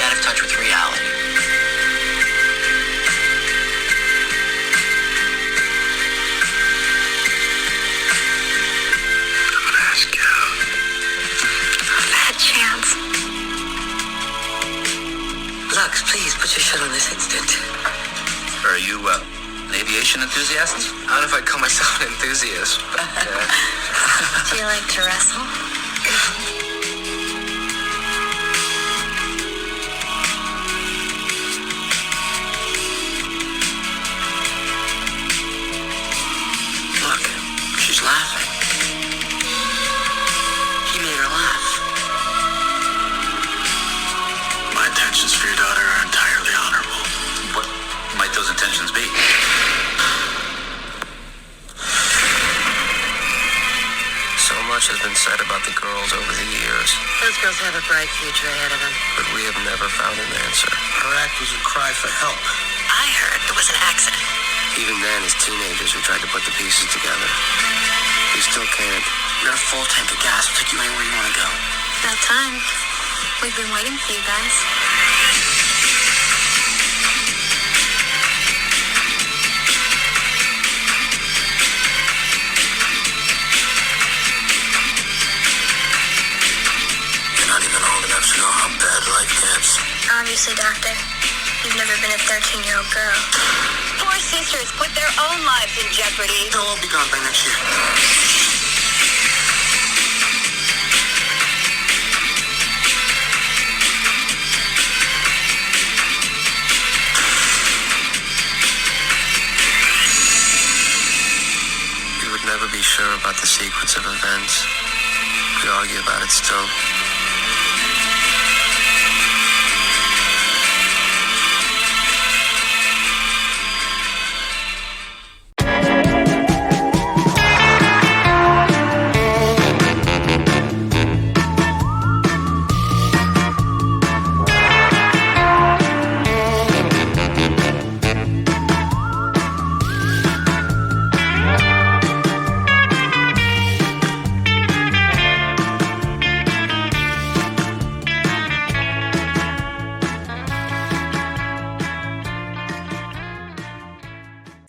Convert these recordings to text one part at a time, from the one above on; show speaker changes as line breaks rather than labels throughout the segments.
out of touch with reality.
I'm gonna ask you out.
Bad chance.
Lux, please put your shut on this instant.
Are you, an aviation enthusiast?
I don't know if I'd call myself an enthusiast, but,
Do you like to wrestle?
Look, she's laughing. He made her laugh.
My intentions for your daughter are entirely honorable. What might those intentions be?
so much has been said about the girls over the years,
Those girls have a bright future ahead of them.
but we have never found an answer.
Her act was a cry for help.
I heard it was an accident.
Even then, as teenagers, we tried to put the pieces together. We still can't.
You're a full tank of gas. We'll take you anywhere you want to go.
About time. We've been waiting for you guys.
You're not even old enough to know how bad life gets.
Obviously, Doctor, you've never been a 13-year-old girl.
Four sisters put their own lives in jeopardy.
They'll all be gone by next year.
We would never be sure about the sequence of events. We argue about it still.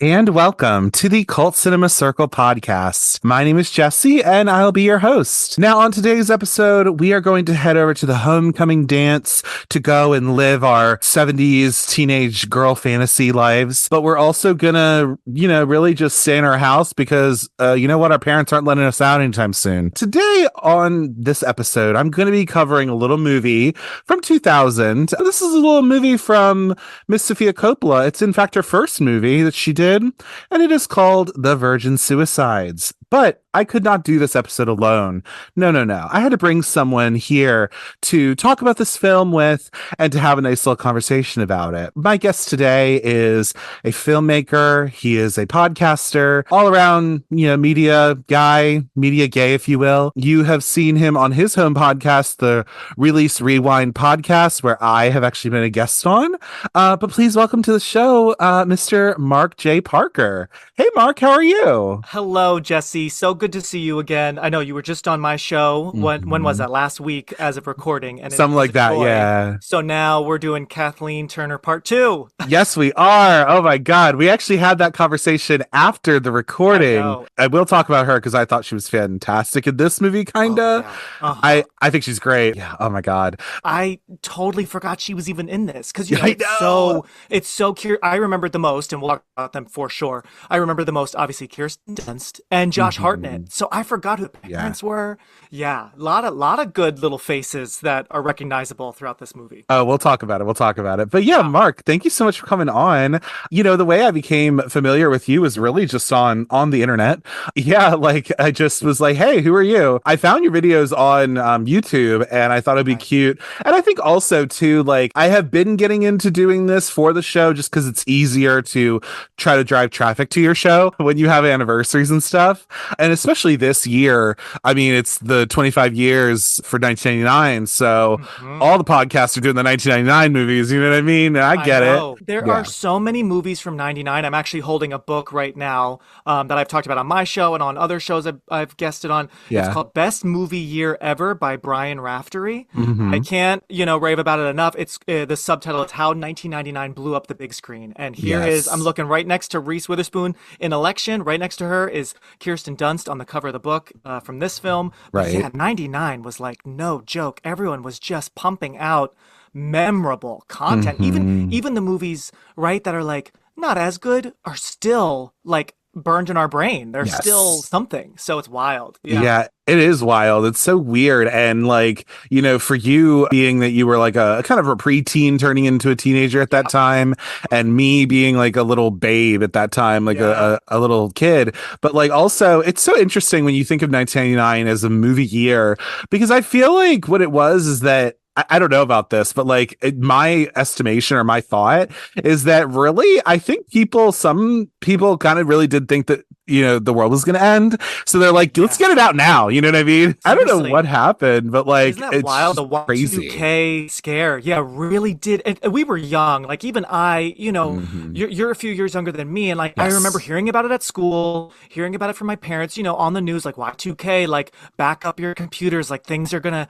And welcome to the Cult Cinema Circle podcast. My name is Jesse, and I'll be your host. Now, on today's episode, we are going to head over to the homecoming dance to go and live our 70s teenage girl fantasy lives. But we're also gonna, really just stay in our house because, our parents aren't letting us out anytime soon. Today on this episode, I'm going to be covering a little movie from 2000. This is a little movie from Miss Sofia Coppola. It's in fact her first movie that she did, and it is called The Virgin Suicides. But I could not do this episode alone. No. I had to bring someone here to talk about this film with and to have a nice little conversation about it. My guest today is a filmmaker. He is a podcaster, all around, media guy, media gay, if you will. You have seen him on his home podcast, the Release Rewind podcast, where I have actually been a guest on. But please welcome to the show, Mr. Mark J. Parker. Hey, Mark, how are you?
Hello, Jesse. So good to see you again. I know you were just on my show. When was that? Last week as of recording. And
something like that, yeah.
So now we're doing Kathleen Turner Part 2.
Yes, we are. Oh my God. We actually had that conversation after the recording. I will talk about her because I thought she was fantastic in this movie, kind of.
Oh, yeah. Uh-huh.
I think she's great. Yeah. Oh my God.
I totally forgot she was even in this because
I know.
it's so curious. I remember the most, and we'll talk about them for sure. I remember the most, obviously, Kirsten Dunst and Josh Hartnett. So I forgot who the parents were. Yeah, a lot of good little faces that are recognizable throughout this movie.
Oh, we'll talk about it. But yeah, Mark, thank you so much for coming on. The way I became familiar with you was really just on the internet. Yeah, like I just was like, hey, who are you? I found your videos on YouTube and I thought it'd be cute. And I think also too, like I have been getting into doing this for the show just because it's easier to try to drive traffic to your show when you have anniversaries and stuff. And especially this year, I mean, it's the 25 years for 1999. So
Mhm.
all the podcasts are doing the 1999 movies. You know what I mean? I
I
get it.
know. There are
Yeah.
so many movies from 99. I'm actually holding a book right now that I've talked about on my show and on other shows I've guested on. It's
Yeah.
called Best Movie Year Ever by Brian Raftery. I
Hmm.
can't, rave about it enough. It's the subtitle is How 1999 Blew Up the Big Screen. And here is, I'm
Yes.
looking right next to Reese Witherspoon in Election. Right next to her is Kirsten Dunst on the cover of the book from this film. But
Right.
yeah, 99 was like no joke. Everyone was just pumping out memorable content.
Hmm.
Even the movies, right, that are like not as good are still like burned in our brain. They're still
Yes.
something. So it's wild. Yeah.
Yeah, it is wild. It's so weird. And like, for you being that you were like a kind of a preteen turning into a teenager at that
Yep.
time, and me being like a little babe at that time, like
Yeah.
a little kid. But like also it's so interesting when you think of 1999 as a movie year, because I feel like what it was is that I don't know about this, but like my estimation or my thought is that really, I think some people kind of really did think that, the world was going to end. So they're like, let's get it
Yes.
out now. You know what I mean? I don't know what
Seriously.
happened, but
Isn't
like,
that
it's
wild? The
just crazy.
Y2K scare, yeah, really did. And we were young. Like even I,
Hmm.
you're a few years younger than me, and like I remember
Yes.
hearing about it at school, hearing about it from my parents, on the news, like Y2K, like back up your computers, like things are gonna,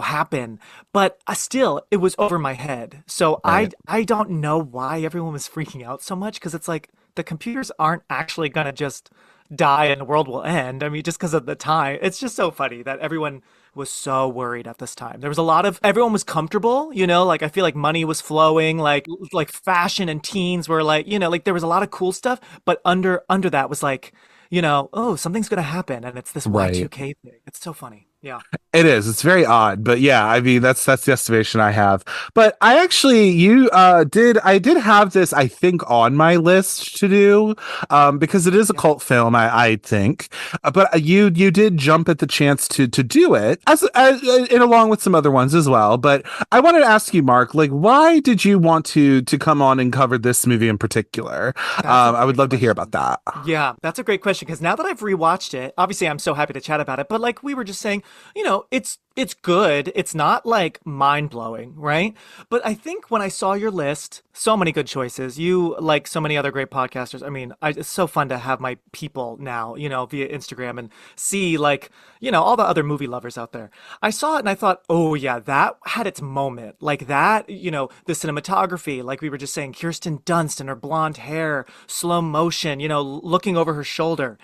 happen. But still, it was over my head. So I
Right.
I don't know why everyone was freaking out so much because it's like the computers aren't actually gonna just die and the world will end. I mean, just because of the time. It's just so funny that everyone was so worried at this time. There was a lot of everyone was comfortable, like I feel like money was flowing, like fashion and teens were like, like there was a lot of cool stuff, but under that was like, oh, something's gonna happen and it's this
Right.
Y2K thing. It's so funny. Yeah.
It is. It's very odd, but yeah, I mean that's the estimation I have. But I actually I did have this I think on my list to do because it is a
Yeah.
cult film I think. But you did jump at the chance to do it as and along with some other ones as well. But I wanted to ask you, Mark, like why did you want to come on and cover this movie in particular?
That's a
I would
great
love to hear about
question.
that.
Yeah, that's a great question because now that I've rewatched it, obviously I'm so happy to chat about it. But like we were just saying, it's good. It's not like mind blowing, right? But I think when I saw your list, so many good choices. You like so many other great podcasters. I mean, it's so fun to have my people now, via Instagram and see like all the other movie lovers out there. I saw it and I thought, oh yeah, that had its moment. Like that, the cinematography, like we were just saying, Kirsten Dunst and her blonde hair, slow motion, looking over her shoulder.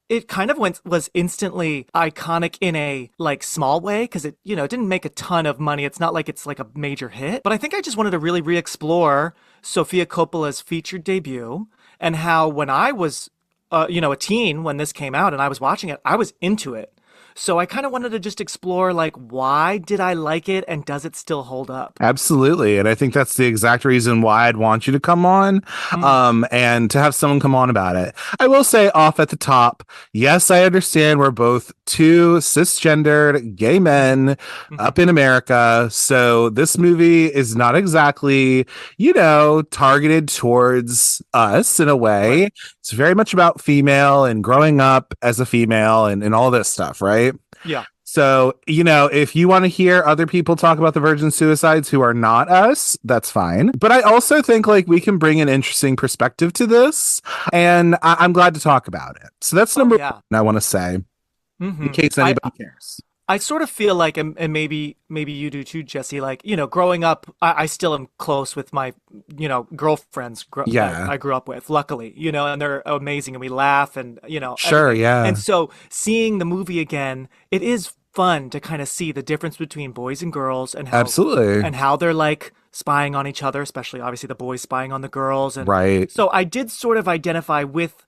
It kind of was instantly iconic in a like small way because it didn't make a ton of money. It's not like it's like a major hit, but I think I just wanted to really re-explore Sofia Coppola's featured debut and how when I was a teen when this came out and I was watching it, I was into it. So I kind of wanted to just explore like why did I like it and does it still hold up?
Absolutely. And I think that's the exact reason why I'd want you to come on,
Mm,
and to have someone come on about it. I will say off at the top, yes, I understand we're both two cisgendered gay
mhm,
men
mhm.
up in America. So this movie is not exactly, targeted towards us in a
Right.
way. It's very much about female and growing up as a female and all this stuff, right?
Yeah.
So, if you want to hear other people talk about the virgin suicides who are not us, that's fine. But I also think like we can bring an interesting perspective to this, and I'm glad to talk about it. So that's
Oh
number
yeah.
one I want to say, in
hmm
case
I
anybody cares.
I sort of feel like, and maybe you do too, Jesse. Like, growing up, I still am close with my, girlfriends that
Yeah,
I grew up with. Luckily, and they're amazing, and we laugh, and
sure.
everything. And
Yeah,
so, seeing the movie again, it is fun to kind of see the difference between boys and girls,
absolutely.
and how they're like spying on each other, especially obviously the boys spying on the girls, and
Right.
so I did sort of identify with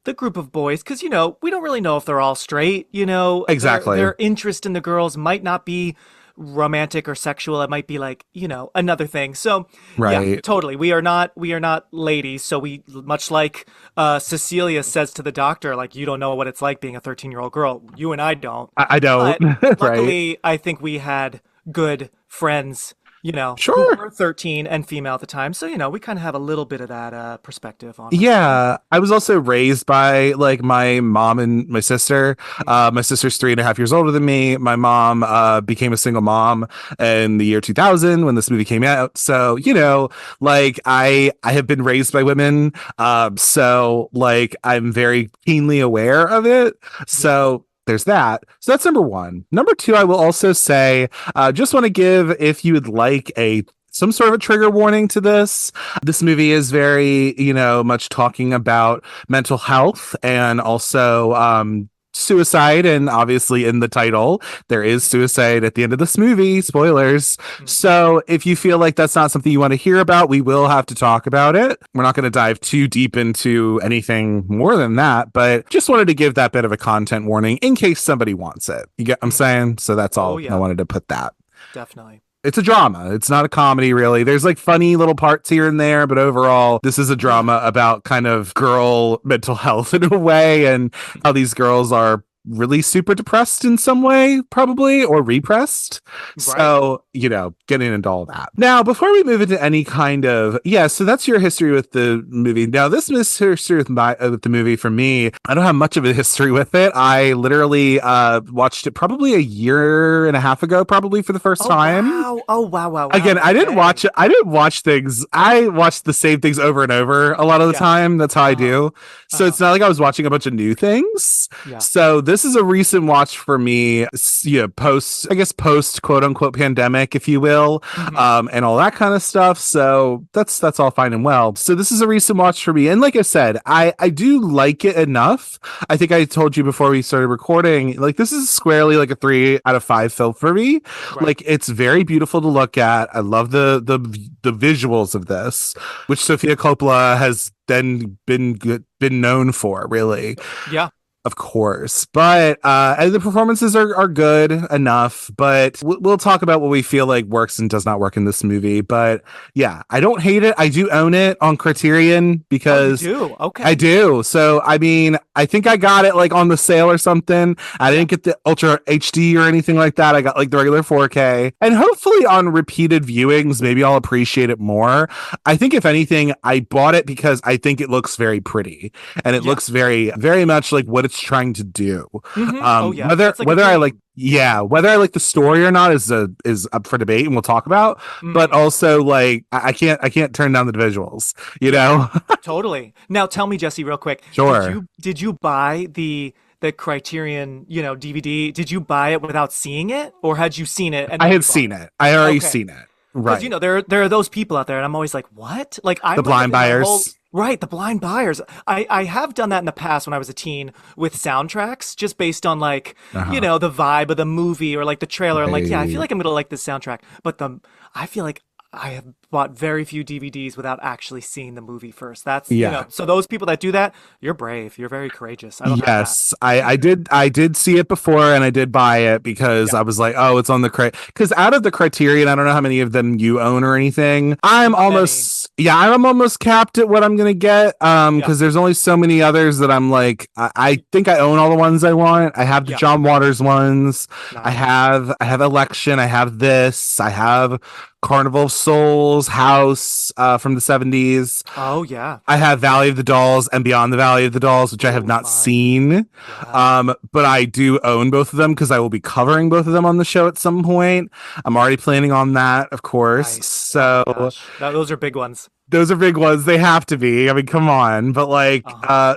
the group of boys because we don't really know if they're all straight.
Exactly.
Their interest in the girls might not be romantic or sexual. It might be like another thing. So yeah,
Right.
totally. We are not ladies. So we much like Cecilia says to the doctor, like you don't know what it's like being a 13-year-old girl. You and I don't.
I don't.
But
Right.
luckily, I think we had good friends who
Sure.
were 13 and female at the time. So, we kind of have a little bit of that perspective on us.
Yeah, I was also raised by like my mom and my sister. My sister's 3.5 years older than me. My mom became a single mom in the year 2000 when this movie came out. So, like I have been raised by women. So like I'm very keenly aware of it. So there's that. So that's number one. Number two, I will also say, just want to give, if you would like some sort of a trigger warning to this. This movie is very, much talking about mental health and also suicide. And obviously, in the title, there is suicide at the end of this movie. Spoilers. So if you feel like that's not something you want to hear about, we will have to talk about it. We're not going to dive too deep into anything more than that, but just wanted to give that bit of a content warning in case somebody wants it. You get what I'm saying? So that's all. I wanted to put that.
Definitely.
It's a drama. It's not a comedy, really. There's like funny little parts here and there, but overall, this is a drama about kind of girl mental health in a way, and how these girls are really super depressed in some way, probably, or repressed. Right. So, getting into all that. Now, before we move into any kind of, so that's your history with the movie. Now, this history with the movie for me, I don't have much of a history with it. I literally watched it probably a year and a half ago, probably for the first time.
Wow. Oh, wow.
Again, I didn't watch it. I didn't watch things. I watched the same things over and over a lot of the time. That's how I do. So it's not like I was watching a bunch of new things. So this is a recent watch for me, post quote unquote pandemic, if you will, and all that kind of stuff. So that's all fine and well. So this is a recent watch for me. And like I said, I do like it enough. I think I told you before we started recording, like this is squarely like a 3 out of 5 film for me. Right. Like it's very beautiful to look at. I love the visuals of this, which Sofia Coppola has then been known for, really.
Yeah.
Of course, but and the performances are good enough, but we'll talk about what we feel like works and does not work in this movie. But yeah, I don't hate it. I do own it on Criterion because I do. So I mean, I think I got it like on the sale or something. I didn't get the Ultra HD or anything like that. I got like the regular 4K, and hopefully on repeated viewings, maybe I'll appreciate it more. I think if anything, I bought it because I think it looks very pretty and it looks very, very much like what it's trying to do. Whether I like the story or not is up for debate, and we'll talk about. But also, like, I can't turn down the visuals,
Totally. Now tell me, Jesse, real quick.
Sure.
Did you buy the Criterion, DVD? Did you buy it without seeing it, or had you seen it?
I had seen it. I already seen it. Right.
Because there are those people out there, and I'm always like, what? Like I'm
the blind buyers.
Right, the blind buyers. I have done that in the past when I was a teen with soundtracks, just based on like, the vibe of the movie or like the trailer. I'm like, I feel like I'm gonna like this soundtrack. But I feel like I have bought very few DVDs without actually seeing the movie first. That's so those people that do that, you're brave. You're very courageous. I don't have that.
I did see it before, and I did buy it because I was like, oh, it's on the because out of the Criterion, I don't know how many of them you own or anything. I'm almost capped at what I'm gonna get. Because there's only so many others that I'm like, I think I own all the ones I want. I have the John Waters ones. Nice. I have Election. I have this. I have Carnival of Souls, House from the 70s.
Oh, yeah.
I have Valley of the Dolls and Beyond the Valley of the Dolls, which I have not seen. Yeah. But I do own both of them because I will be covering both of them on the show at some point. I'm already planning on that, of course. Nice. So
those are big ones.
Those are big ones. They have to be. I mean, come on. But like,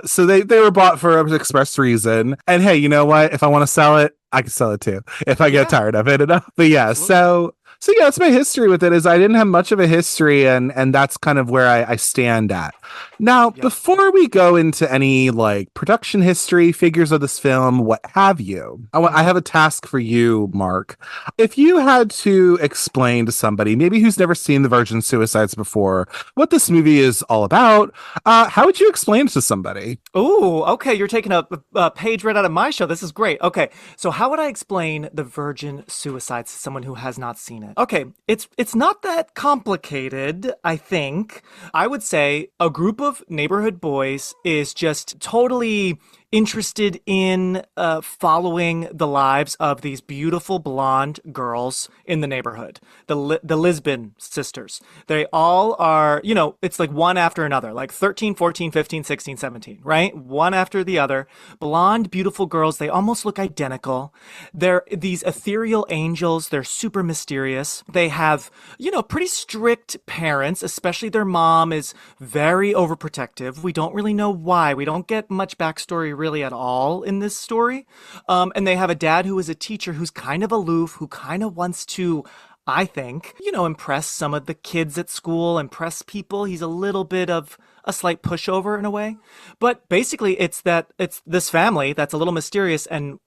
so they were bought for an express reason. And hey, you know what? If I want to sell it, I can sell it too. If I get tired of it enough. But yeah, absolutely. So yeah, that's my history with it. Is I didn't have much of a history, and that's kind of where I stand at. Now, before we go into any like production history, figures of this film, what have you, I have a task for you, Mark. If you had to explain to somebody, maybe who's never seen The Virgin Suicides before, what this movie is all about, how would you explain it to somebody?
Oh, okay. You're taking a page right out of my show. This is great. Okay, so how would I explain The Virgin Suicides to someone who has not seen it? Okay, it's not that complicated, I think. I would say a group of neighborhood boys is just totally interested in following the lives of these beautiful blonde girls in the neighborhood, the Lisbon sisters. They all are, it's like one after another, like 13, 14, 15, 16, 17, right? One after the other. Blonde, beautiful girls. They almost look identical. They're these ethereal angels. They're super mysterious. They have, pretty strict parents, especially their mom is very overprotective. We don't really know why. We don't get much backstory really at all in this story. And they have a dad who is a teacher who's kind of aloof, who kind of wants to, I think, impress some of the kids at school, impress people. He's a little bit of a slight pushover in a way. But basically, it's this family that's a little mysterious, and,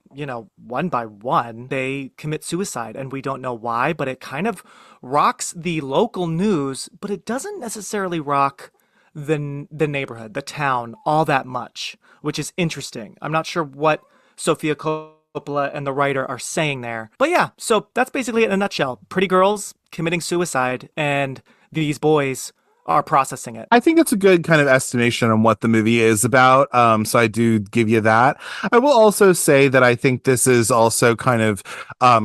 one by one, they commit suicide, and we don't know why, but it kind of rocks the local news, but it doesn't necessarily rock the neighborhood, the town, all that much, which is interesting. I'm not sure what Sofia Coppola and the writer are saying there. But yeah, so that's basically it in a nutshell. Pretty girls committing suicide, and these boys are processing it.
I think that's a good kind of estimation on what the movie is about. So I do give you that. I will also say that I think this is also kind of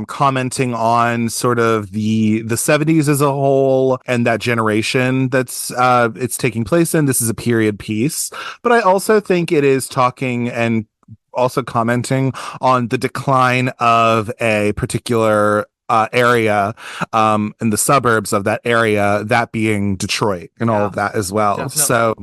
commenting on sort of the 70s as a whole and that generation that's it's taking place in. This is a period piece, but I also think it is talking and also commenting on the decline of a particular area in the suburbs of that area, that being Detroit and all of that as well.
Definitely.
So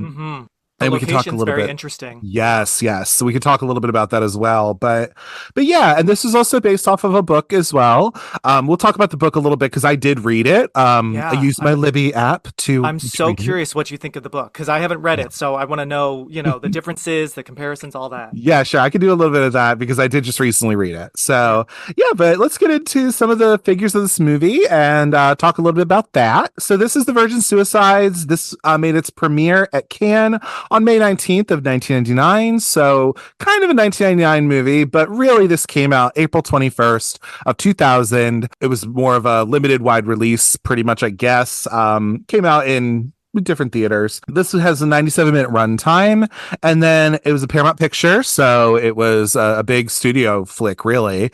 The
and we can talk a
location's
little
very
bit.
interesting.
Yes. So we could talk a little bit about that as well. But yeah, and this is also based off of a book as well. We'll talk about the book a little bit because I did read it. I used my Libby app to.
I'm so
read it.
curious what you think of the book because I haven't read it, so I want to know, the differences, the comparisons, all that.
Yeah, sure. I can do a little bit of that because I did just recently read it. So yeah, but let's get into some of the figures of this movie and talk a little bit about that. So this is The Virgin Suicides. This made its premiere at Cannes on May 19th of 1999. So kind of a 1999 movie, but really this came out April 21st of 2000. It was more of a limited wide release, pretty much, I guess. Came out in different theaters. This has a 97-minute runtime, and then it was a Paramount picture, so it was a big studio flick, really.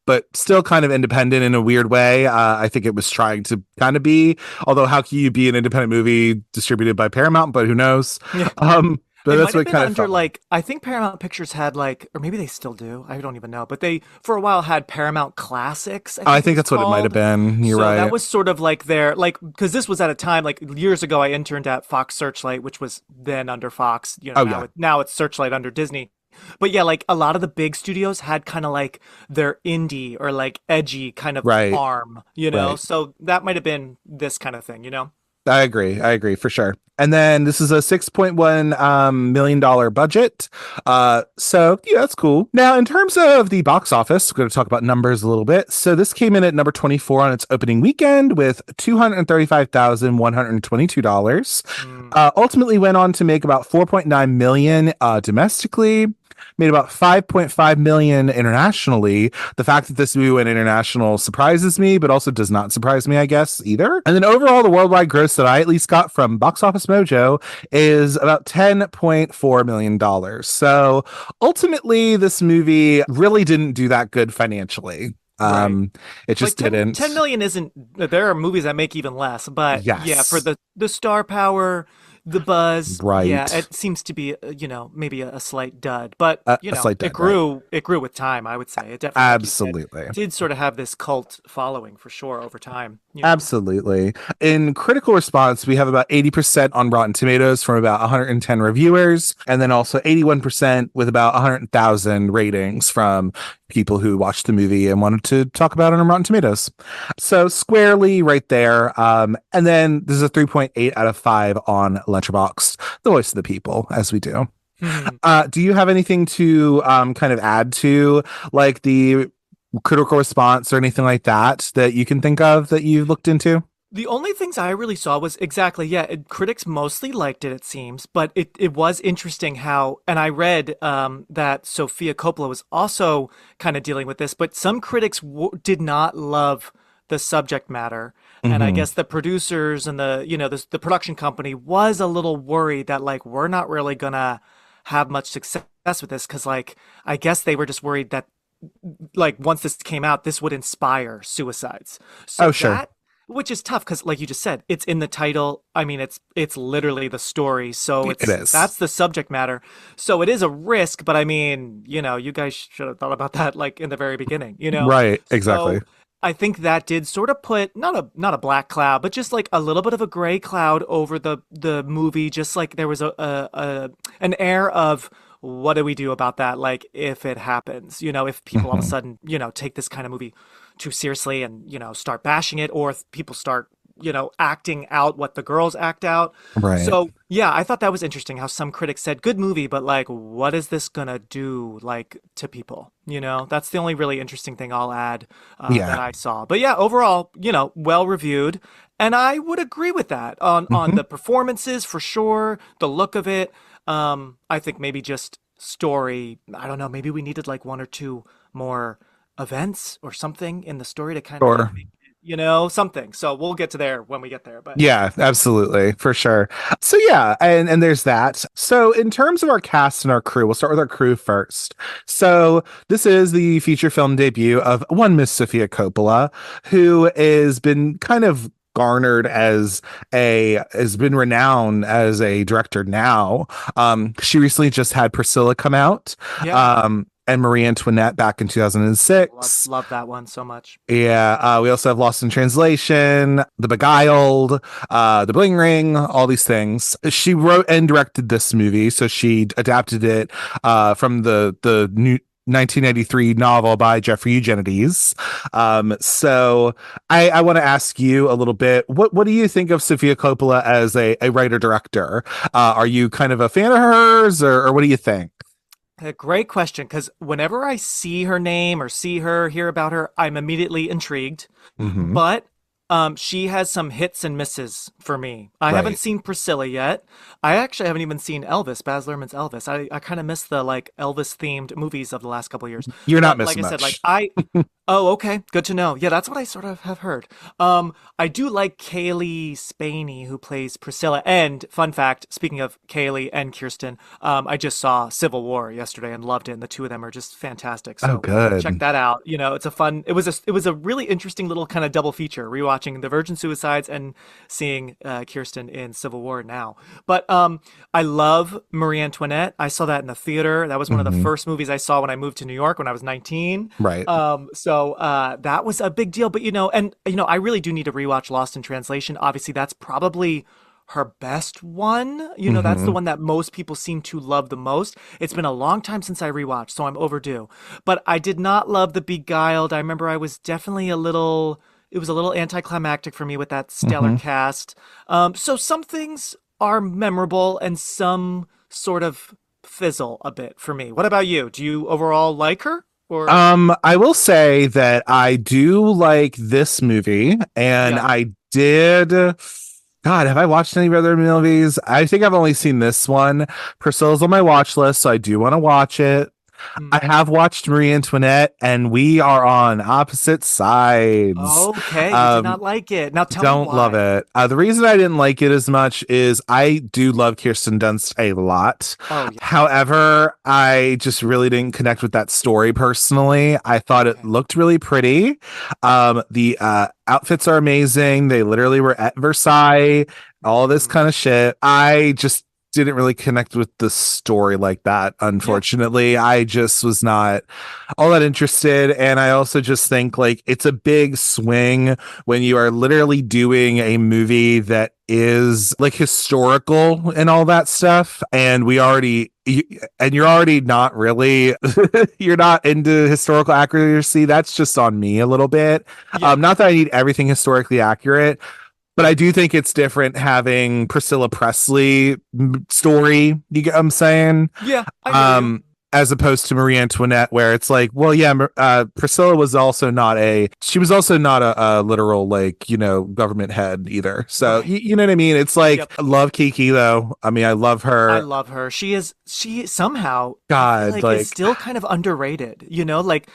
But still kind of independent in a weird way. I think it was trying to kind of be, although how can you be an independent movie distributed by Paramount, but who knows?
Yeah.
But
it
that's
might
what
have
kind
been
of
under
felt.
I think Paramount Pictures had or maybe they still do. I don't even know. But they, for a while, had Paramount Classics.
I
it
think
was
that's what it might have
called.
been. You're
So
right.
that was sort of like because this was at a time, years ago, I interned at Fox Searchlight, which was then under Fox.
Oh,
now,
yeah.
now it's Searchlight under Disney. But yeah, a lot of the big studios had kind of their indie or edgy kind of
Right.
arm,
Right.
So that might have been this kind of thing.
I agree for sure. And then this is a $6.1 million budget. So yeah, that's cool. Now, in terms of the box office, we're going to talk about numbers a little bit. So this came in at number 24 on its opening weekend with $235,122. Ultimately went on to make about 4.9 million domestically. Made about 5.5 million internationally. The fact that this movie went international surprises me, but also does not surprise me, I guess, either. And then overall, the worldwide gross that I at least got from Box Office Mojo is about $10.4 million. So ultimately, this movie really didn't do that good financially.
Right.
It just
10
didn't.
million isn't, there are movies that make even less, but
Yes.
yeah, for the star power, the buzz,
Right.
yeah, it seems to be, maybe a slight dud, but
A slight dud,
it grew with time, I would say. It definitely, like you said,
Absolutely.
did sort of have this cult following for sure over time.
Absolutely. In critical response, we have about 80% on Rotten Tomatoes from about 110 reviewers, and then also 81% with about 100,000 ratings from people who watched the movie and wanted to talk about it on Rotten Tomatoes. So squarely right there. And then this is a 3.8 out of 5 on Letterboxd, the voice of the people, as we do. Do you have anything to kind of add to the critical response or anything like that you can think of that you looked into?
The only things I really saw was critics mostly liked it seems, but it was interesting how, and I read that Sofia Coppola was also kind of dealing with this, but some critics did not love the subject matter. And I guess the producers and the production company was a little worried that we're not really gonna have much success with this because, like, I guess they were just worried that, like, once this came out, this would inspire suicides. So
Oh, sure.
that, which is tough because, like you just said, it's in the title. I mean, it's literally the story, so
It is.
that's the subject matter. So it is a risk, but I mean, you guys should have thought about that like in the very beginning.
Right. Exactly.
So I think that did sort of put not a black cloud, but just like a little bit of a gray cloud over the movie. Just like there was an air of what do we do about that? Like if it happens, if people all of a
Hmm.
sudden, take this kind of movie too seriously and, start bashing it, or if people start, acting out what the girls act out.
Right.
So yeah, I thought that was interesting how some critics said good movie, but like, what is this gonna do like to people? That's the only really interesting thing I'll add that
Yeah.
I saw. But yeah, overall, well reviewed. And I would agree with that on
Hmm.
the performances for sure, the look of it. I think maybe just story. I don't know. Maybe we needed like one or two more events or something in the story to kind of like
Sure.
make it, something. So we'll get to there when we get there. But
Yeah, absolutely, for sure. So yeah, and there's that. So in terms of our cast and our crew, we'll start with our crew first. So this is the feature film debut of one Miss Sofia Coppola, who has been kind of garnered as has been renowned as a director now. She recently just had Priscilla come out.
yeah,
And Marie Antoinette back in
love
2006.
love that one so much.
Yeah, we also have Lost in Translation, The Beguiled, The Bling Ring, all these things. She wrote and directed this movie, so she adapted it from the new 1993 novel by Jeffrey Eugenides. So I want to ask you a little bit. What do you think of Sofia Coppola as a writer director? Are you kind of a fan of hers, or what do you think?
A great question, because whenever I see her name or see her, hear about her, I'm immediately intrigued.
Hmm.
But she has some hits and misses for me. I haven't
Right.
seen Priscilla yet. I actually haven't even seen Elvis, Baz Luhrmann's Elvis. I kind of miss the like Elvis themed movies of the last couple of years.
You're not
But like I
missing
said, like
much.
oh, okay, good to know. Yeah, that's what I sort of have heard. I do like Kaylee Spaney, who plays Priscilla. And fun fact, speaking of Kaylee and Kirsten, I just saw Civil War yesterday and loved it. And the two of them are just fantastic.
Oh,
So check
good.
that out. It's a fun. It was a really interesting little kind of double feature, rewatching The Virgin Suicides and seeing Kirsten in Civil War now. But I love Marie Antoinette. I saw that in the theater. That was one of the
Hmm.
first movies I saw when I moved to New York when I was 19.
Right.
So that was a big deal. But I really do need to rewatch Lost in Translation. Obviously, that's probably her best one. That's the
Hmm.
one that most people seem to love the most. It's been a long time since I rewatched, so I'm overdue. But I did not love The Beguiled. I remember I was definitely it was a little anticlimactic for me with that stellar
Hmm.
cast. So some things are memorable and some sort of fizzle a bit for me. What about you? Do you overall like her? Or
I will say that I do like this movie, and
yeah.
I did. God, have I watched any other movies? I think I've only seen this one. Priscilla's on my watch list, so I do want to watch it.
Hmm.
I have watched Marie Antoinette, and we are on opposite sides.
Okay, you did not
Um,
like it. Now tell me
don't love
why.
it. The reason I didn't like it as much is I do love Kirsten Dunst a lot.
Oh yeah.
However, I just really didn't connect with that story personally. I thought it
Okay.
looked really pretty. The outfits are amazing. They literally were at Versailles, all this
Hmm.
kind of shit. I just didn't really connect with the story like that,
Yeah.
unfortunately. I just was not all that interested. And I also just think like it's a big swing when you are literally doing a movie that is like historical and all that stuff. And and you're already not really, you're not into historical accuracy. That's just on me a little bit.
Yeah.
Not that I need everything historically accurate, but I do think it's different having Priscilla Presley story. You get what I'm saying?
Yeah. I hear you.
Um, as opposed to Marie Antoinette, where it's like, well, yeah, Priscilla was also not she was also not a literal, like, government head either. So,
Right.
you know what I mean? It's like,
Yep.
I love Kiki, though. I mean, I love
I
her.
love her. She somehow, I feel
God,
like, is
like,
still kind of underrated. Like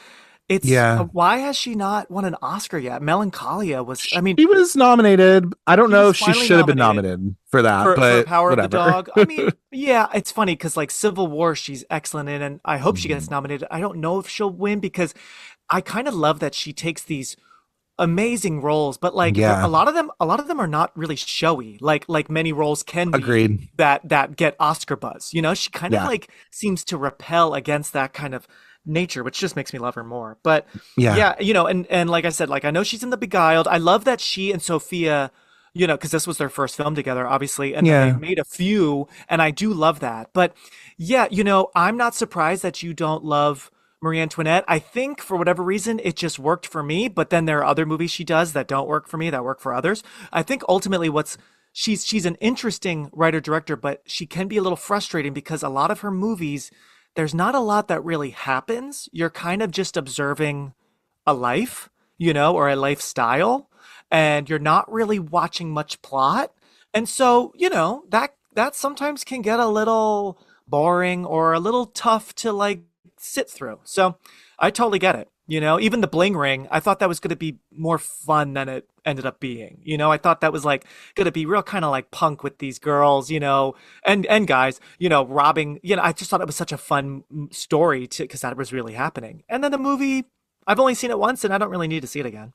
It's
Yeah.
why has she not won an Oscar yet? Melancholia was, I mean,
She was nominated. I don't
she
know
was
if she
finally
should have been
nominated
nominated for that,
for
but
Power of the
whatever.
Dog. I mean, yeah, it's funny because like Civil War, she's excellent in, and I hope she gets
Mhm.
nominated. I don't know if she'll win because I kind of love that she takes these amazing roles, but like
Yeah,
a lot of them are not really showy, like many roles can be
agreed.
that get Oscar buzz. You know, she kind of
Yeah,
like seems to repel against that kind of nature, which just makes me love her more. But
yeah,
yeah, and like I said, like I know she's in The Beguiled. I love that she and Sophia, because this was their first film together, obviously, and then they've
yeah.
made a few, and I do love that. But yeah, I'm not surprised that you don't love Marie Antoinette. I think for whatever reason, it just worked for me. But then there are other movies she does that don't work for me, that work for others. I think ultimately she's an interesting writer director, but she can be a little frustrating because a lot of her movies, there's not a lot that really happens. You're kind of just observing a life, or a lifestyle, and you're not really watching much plot. And so, that sometimes can get a little boring or a little tough to like sit through. So I totally get it. Even the bling ring, I thought that was going to be more fun than it ended up being. I thought that was like going to be real kind of like punk with these girls, and guys, robbing, I just thought it was such a fun story to because that was really happening. And then the movie, I've only seen it once and I don't really need to see it again.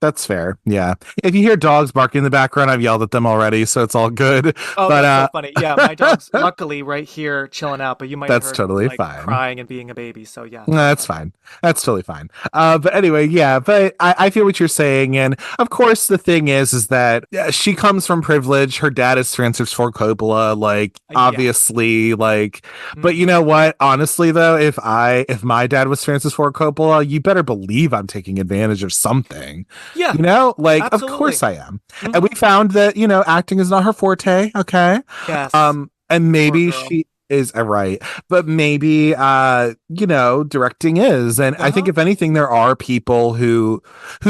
That's fair. Yeah. If you hear dogs barking in the background, I've yelled at them already, so it's all good.
Oh,
But
that's so funny. Yeah, my dog's luckily right here chilling out, but you might have
that's
heard him
totally
like
fine.
crying and being a baby. So yeah,
No,
that's
that's
funny.
fine. That's totally fine. But anyway, yeah. But I feel what you're saying, and of course, the thing is that she comes from privilege. Her dad is Francis Ford Coppola, like
Yeah.
obviously, like. But you
Hmm.
know what? Honestly, though, if my dad was Francis Ford Coppola, you better believe I'm taking advantage of something.
Yeah,
Like of course
absolutely.
I am. And we
Hmm.
found that acting is not her forte. Okay,
Yes.
and
Poor
maybe
girl.
she is right, but maybe directing is. And I think
Uh-huh.
if anything there are people who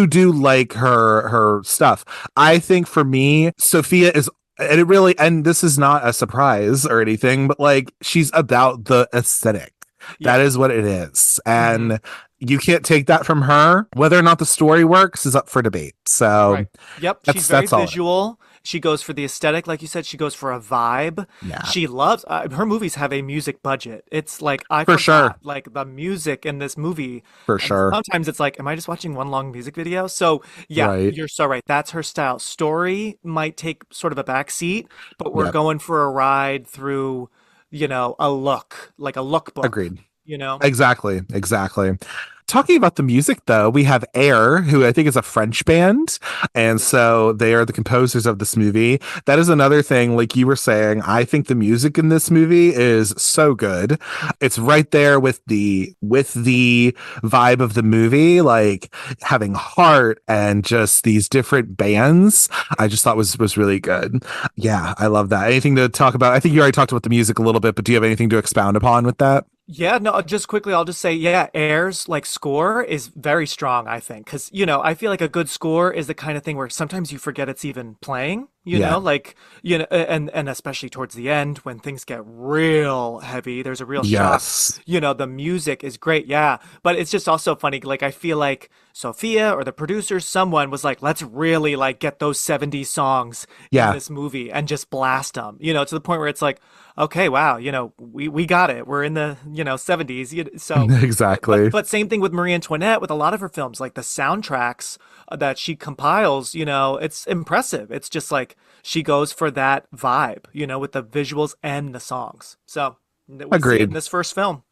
do like her stuff. I think for me Sophia is, and it really, and this is not a surprise or anything, but like she's about the aesthetic. That
Yeah.
is what it is.
Hmm.
And you can't take that from her. Whether or not the story works is up for debate. So
Right. Yep. She's very
that's all.
visual. She goes for the aesthetic, like you said. She goes for a vibe.
Yeah,
She loves her movies have a music budget. It's like I
for sure.
forgot like the music in this movie.
For
And
sure.
sometimes it's like, am I just watching one long music video? So yeah,
Right.
you're so right. That's her style. Story might take sort of a back seat, but we're
Yep.
going for a ride through, a look, like a lookbook.
Agreed.
You know?
Exactly. Exactly. Talking about the music, though, we have Air, who I think is a French band. And
Yeah.
so they are the composers of this movie. That is another thing, like you were saying, I think the music in this movie is so good. It's right there with the vibe of the movie, like having heart and just these different bands. I just thought was really good. Yeah, I love that. Anything to talk about? I think you already talked about the music a little bit, but do you have anything to expound upon with that?
Yeah, no, just quickly, I'll just say, yeah, Air's like score is very strong, I think, because I feel like a good score is the kind of thing where sometimes you forget it's even playing,
Yeah.
like and especially towards the end when things get real heavy, there's a real shock.
Yes.
The music is great, yeah, but it's just also funny. Like I feel like Sophia or the producers, someone was like, let's really like get those '70s songs in
Yeah.
this movie and just blast them, to the point where it's like, okay, wow, we got it. We're in the, '70s. So,
Exactly.
but same thing with Marie Antoinette with a lot of her films, like the soundtracks that she compiles, it's impressive. It's just like she goes for that vibe, with the visuals and the songs. So we see it in
Agreed.
this first film.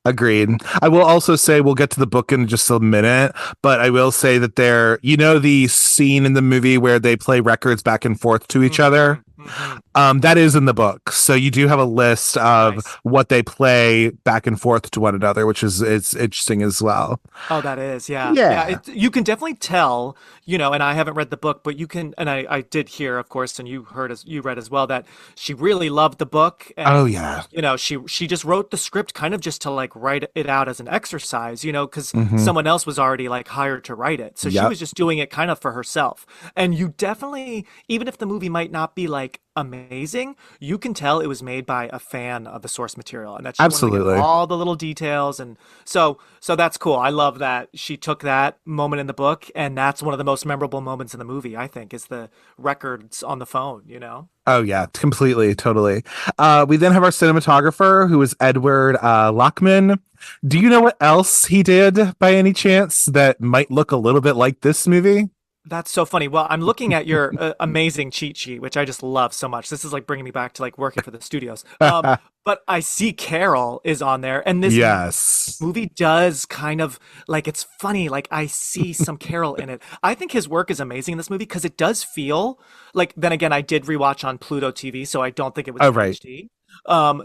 Agreed. I will also say we'll get to the book in just a minute, but I will say that the scene in the movie where they play records back and forth to each
Hmm.
other.
Hmm.
That is in the book. So you do have a list of
Nice.
what they play back and forth to one another, which is it's interesting as well.
Oh, that is, yeah. Yeah,
Yeah.
you can definitely tell, and I haven't read the book, but you can, and I did hear, of course, and you read as well, that she really loved the book
Oh
and,
yeah.
she just wrote the script kind of just to like write it out as an exercise, because
Hmm.
someone else was already like hired to write it. So she
Yep.
was just doing it kind of for herself. And you definitely, even if the movie might not be like like amazing, you can tell it was made by a fan of the source material and that she wanted to get
Absolutely.
all the little details. And so that's cool. I love that she took that moment in the book, and that's one of the most memorable moments in the movie, I think, is the records on the phone, you know?
Oh yeah, completely, totally. We then have our cinematographer, who is Edward Lockman. Do you know what else he did by any chance that might look a little bit like this movie?
That's so funny. Well, I'm looking at your amazing cheat sheet, which I just love so much. This is like bringing me back to like working for the studios. But I see Carol is on there, and this
Yes.
movie does kind of like, it's funny. Like I see some Carol in it. I think his work is amazing in this movie because it does feel like. Then again, I did rewatch on Pluto TV, so I don't think it was
Oh
in
right.
HD.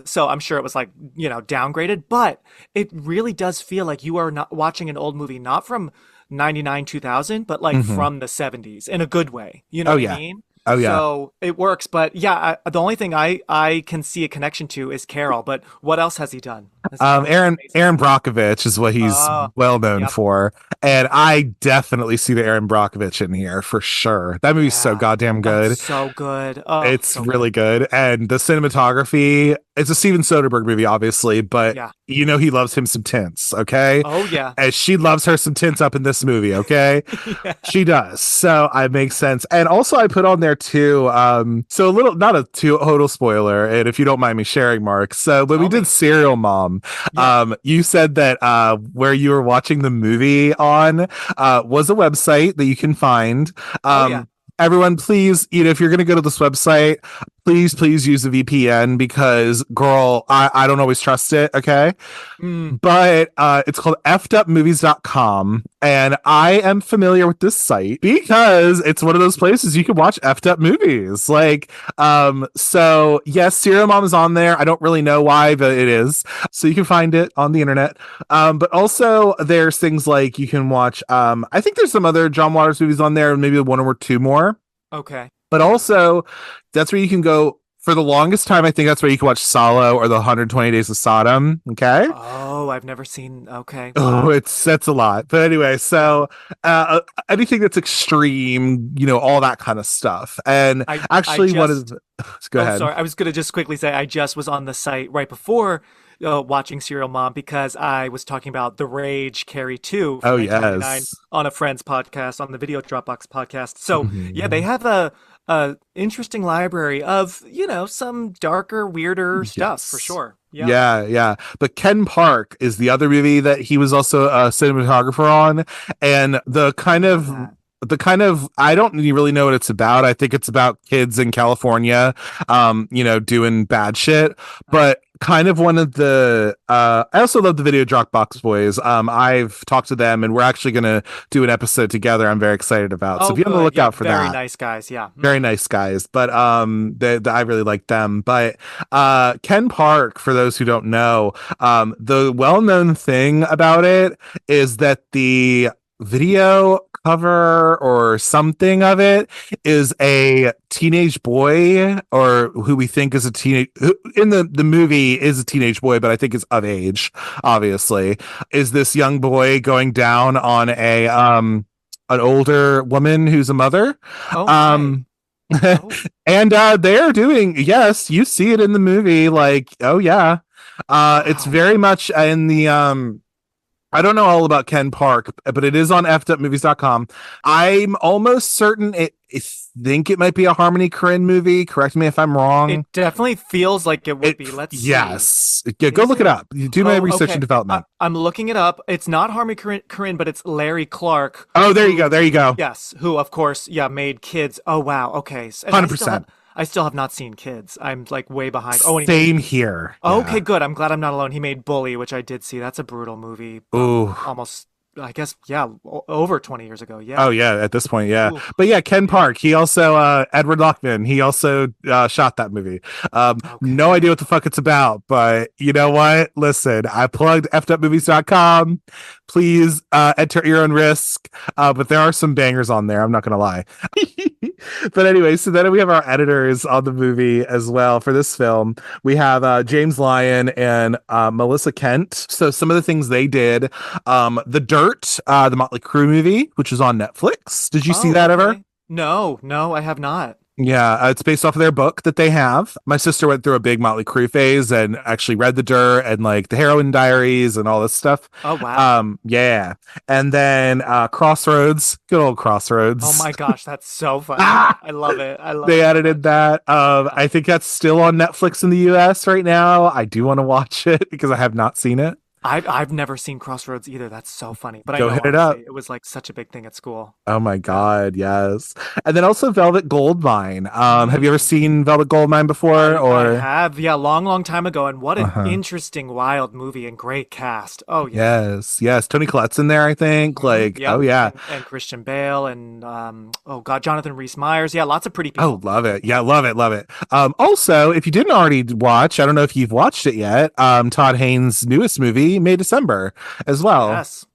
So I'm sure it was like, you know, downgraded, but it really does feel like you are not watching an old movie, not from 99 2000, but like
Hmm.
from the 70s in a good way, you know
Oh
what I
yeah.
mean?
Oh yeah.
So it works. But yeah, the only thing I can see a connection to is Carol. But what else has he done? Has he done anything amazing?
Aaron Brockovich is what he's
Oh,
well known
yep.
for, and I definitely see the Aaron Brockovich in here for sure. That movie's so
Yeah,
goddamn
that's
good.
so good. Oh,
It's
so
really
good.
good, and the cinematography. It's a Steven Soderbergh movie, obviously, but
Yeah.
you know he loves him some tints. Okay,
Oh yeah.
and she loves her some tints up in this movie. Okay,
Yeah.
she does. So I makes sense. And also I put on there too, so a little, not a total spoiler, and if you don't mind me sharing, Mark. So when we
Tell
did
me.
Serial Mom,
Yeah.
you said that where you were watching the movie on was a website that you can find.
Oh yeah.
Everyone, please, you know, if you're gonna go to this website, please use a VPN because girl, I don't always trust it, okay?
Mm.
But it's called effedupmovies.com, and I am familiar with this site because it's one of those places you can watch effed up movies. Like, so yes, Serial Mom is on there. I don't really know why, but it is. So you can find it on the internet. But also there's things like you can watch. I think there's some other John Waters movies on there, maybe one or two more.
Okay.
But also, that's where you can go for the longest time. I think that's where you can watch Solo or the 120 Days of Sodom. Okay.
Oh, I've never seen. Okay.
Oh,
Wow.
it's that's a lot. But anyway,
Yeah.
so anything that's extreme, you know, all that kind of stuff. And
I
actually, one of
just
the, go
Oh,
ahead.
sorry. I was gonna just quickly say I just was on the site right before watching Serial Mom because I was talking about The Rage Carrie 2 from
Oh
1999
yes.
on a friend's podcast, on the Video Dropbox podcast. So yeah, they
Mhm.
have a interesting library of, you know, some darker, weirder stuff for
Yes.
sure. Yeah.
Yeah, yeah. But Ken Park is the other movie that he was also a cinematographer on, and
I didn't know that.
the kind of I don't really know what it's about. I think it's about kids in California, you know, doing bad shit.
Uh,
But kind of one of the I also love the Video Dropbox Boys. I've talked to them, and we're actually gonna do an episode together. I'm very excited about. So
oh,
be on the
good. Yeah,
lookout for
very
that.
nice guys. Yeah.
Very
Hmm.
nice guys, but I really like them. But Ken Park, for those who don't know, the well-known thing about it is that the video cover or something of it is a teenage boy, or who we think is a teenage who in the movie is a teenage boy, but I think is of age, obviously, is this young boy going down on a an older woman who's a mother.
Oh my.
um
Oh.
and they're doing, yes, you see it in the movie, like, oh yeah. It's
Wow.
very much in the I don't know all about Ken Park, but it is on effedupmovies.com. I'm almost certain I think it might be a Harmony Korine movie. Correct me if I'm
It
wrong.
definitely feels like it would
It
be. Let's see.
yes. Go
Is
look it
it?
up. You do my
Oh,
research and
okay.
development.
I'm looking it up. It's not Harmony Korine, but it's Larry Clark,
Oh, there you go.
who,
There you go.
yes, who of course, yeah, made Kids. Oh wow. Okay. And
100%.
I still have not seen Kids. I'm like way behind. Oh, and he made.
Same here.
Okay,
Yeah.
good. I'm glad I'm not alone. He made Bully, which I did see. That's a brutal movie from
Ooh.
almost, I guess, yeah, over 20 years ago.
Oh
Yeah.
yeah, at this point, yeah.
Ooh,
But yeah, Ken
yeah.
Park, he also Edward Lockman, he also shot that movie. No idea
Okay.
what the fuck it's about, but you know what? Listen, I plugged effedupmovies.com. Please enter at your own risk. But there are some bangers on there, I'm not gonna lie. But anyway, so then we have our editors on the movie as well for this film. We have James Lyon and Melissa Kent. So some of the things they did, The Dirt, the Motley Crue movie, which is on Netflix. Did you see
Oh,
that ever?
okay. No, no, I have not.
Yeah, it's based off of their book that they have. My sister went through a big Motley Crue phase and actually read The Dirt and like the Heroin Diaries and all this stuff.
Oh wow.
Yeah, and then Crossroads, good old
Oh
Crossroads.
my gosh, that's so funny.
Ah,
I love it. I love
they
it so
edited
much.
that.
Yeah.
I think that's still on Netflix in the US right now. I do want to watch it because I have not seen it.
I've never seen Crossroads either. That's so funny. But I
Go
know
hit it up.
obviously it was like such a big thing at school.
Oh my
Yeah.
God, yes. And then also Velvet Goldmine. Have you ever
Mm.
seen Velvet Goldmine before
I
or?
have, yeah, long time ago, and what an
Uh-huh.
interesting, wild movie and great cast. Oh yeah.
Yes, yes. Tony Collette's in there, I think. Like, oh
Yep.
yeah.
And Christian Bale and oh god, Jonathan Rhys Meyers. Yeah, lots of pretty
Oh,
people.
love it. Yeah, love it, love it. Also, if you didn't already watch, I don't know if you've watched it yet, Todd Haynes' newest movie, May December, as well.
Yes.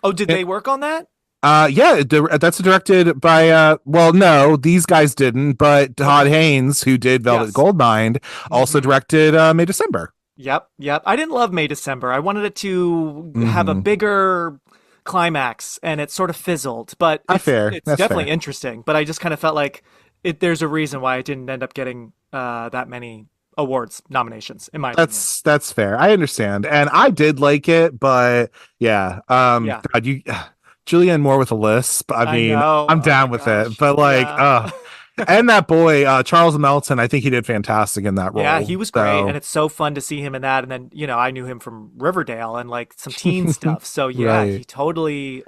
Oh, did
It,
they work on that?
yeah, that's directed by well, no, these guys didn't, but Todd
Okay.
Haynes, who did Velvet
Yes.
Goldmine, also
Mm-hmm.
directed May December.
Yep. I didn't love May December. I wanted it to have a
Hmm.
bigger climax, and it sort of fizzled. But
Fair.
it's
That's
definitely
fair.
interesting. But I just kind of felt like there's a reason why it didn't end up getting that many awards nominations, in my opinion.
That's fair. I understand, and I did like it, but yeah,
Yeah,
God, you, Julianne Moore with a lisp. I
I
mean,
know.
I'm
Oh my
down with it,
gosh.
but like,
Yeah.
and that boy, Charles Melton, I think he did fantastic in that
Yeah,
role.
he was great, and
So,
it's so fun to see him in that. And then, I knew him from Riverdale and like some teen stuff. So yeah,
right,
he totally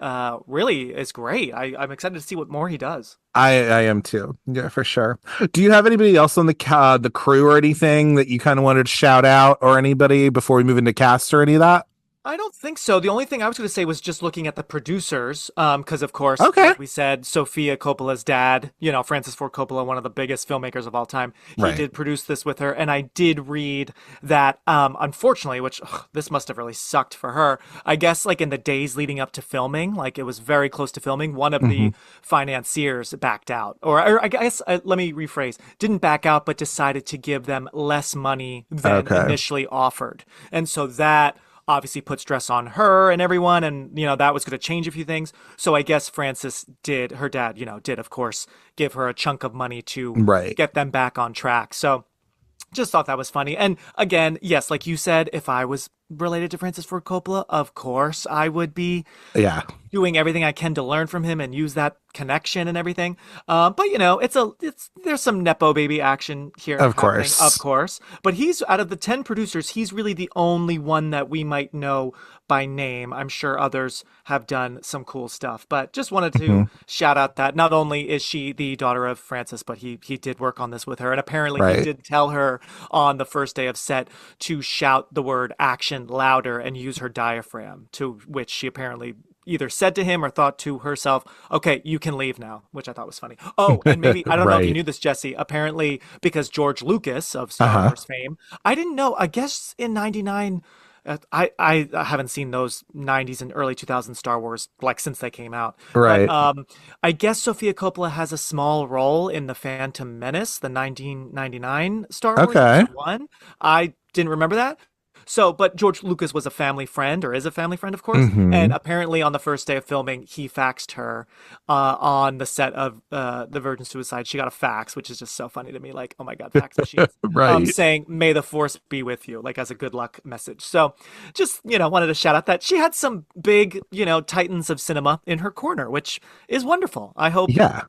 really is great. I'm excited to see what more he does.
I am too. Yeah, for sure. Do you have anybody else on the crew or anything that you kind of wanted to shout out, or anybody before we move into cast or any of that?
I don't think so. The only thing I was going to say was just looking at the producers, because of course,
Okay,
like we said, Sofia Coppola's dad, Francis Ford Coppola, one of the biggest filmmakers of all time, he
right.
did produce this with her, and I did read that, unfortunately, which this must have really sucked for her. I guess like in the days leading up to filming, like it was very close to filming, one of
Hmm.
the financiers backed out, or I guess let me rephrase, didn't back out, but decided to give them less money than
Okay,
initially offered, and so that obviously put stress on her and everyone, and that was going to change a few things. So I guess Francis did, her dad, did of course give her a chunk of money to
right.
get them back on track. So just thought that was funny. And again, yes, like you said, if I was related to Francis Ford Coppola, of course I would be
Yeah,
doing everything I can to learn from him and use that connection and everything. But it's there's some nepo baby action here
of
happening, of
course.
course. But he's out of the 10 producers, he's really the only one that we might know by name. I'm sure others have done some cool stuff, but just wanted to
Mhm.
shout out that not only is she the daughter of Francis, but he did work on this with her, and apparently he
Right.
did tell her on the first day of set to shout the word action louder and use her diaphragm, to which she apparently either said to him or thought to herself, okay, you can leave now, which I thought was funny. Oh, and maybe, I don't know if you
Right.
knew this, Jesse, apparently because George Lucas of Star
Uh-huh.
Wars fame, I didn't know, I guess in 99, I haven't seen those 90s and early 2000s Star Wars like since they came out. But
Right.
I guess Sofia Coppola has a small role in the Phantom Menace, the 1999 Star Wars
Okay.
episode 1. I didn't remember that. So, but George Lucas was a family friend, or is a family friend, of course. And
Hmm.
apparently, on the first day of filming, he faxed her on the set of The Virgin Suicide. She got a fax, which is just so funny to me. Like, oh my God, fax machines.
Right.
Saying, "May the force be with you," like as a good luck message. So, just wanted to shout out that she had some big, titans of cinema in her corner, which is wonderful. I hope,
Yeah.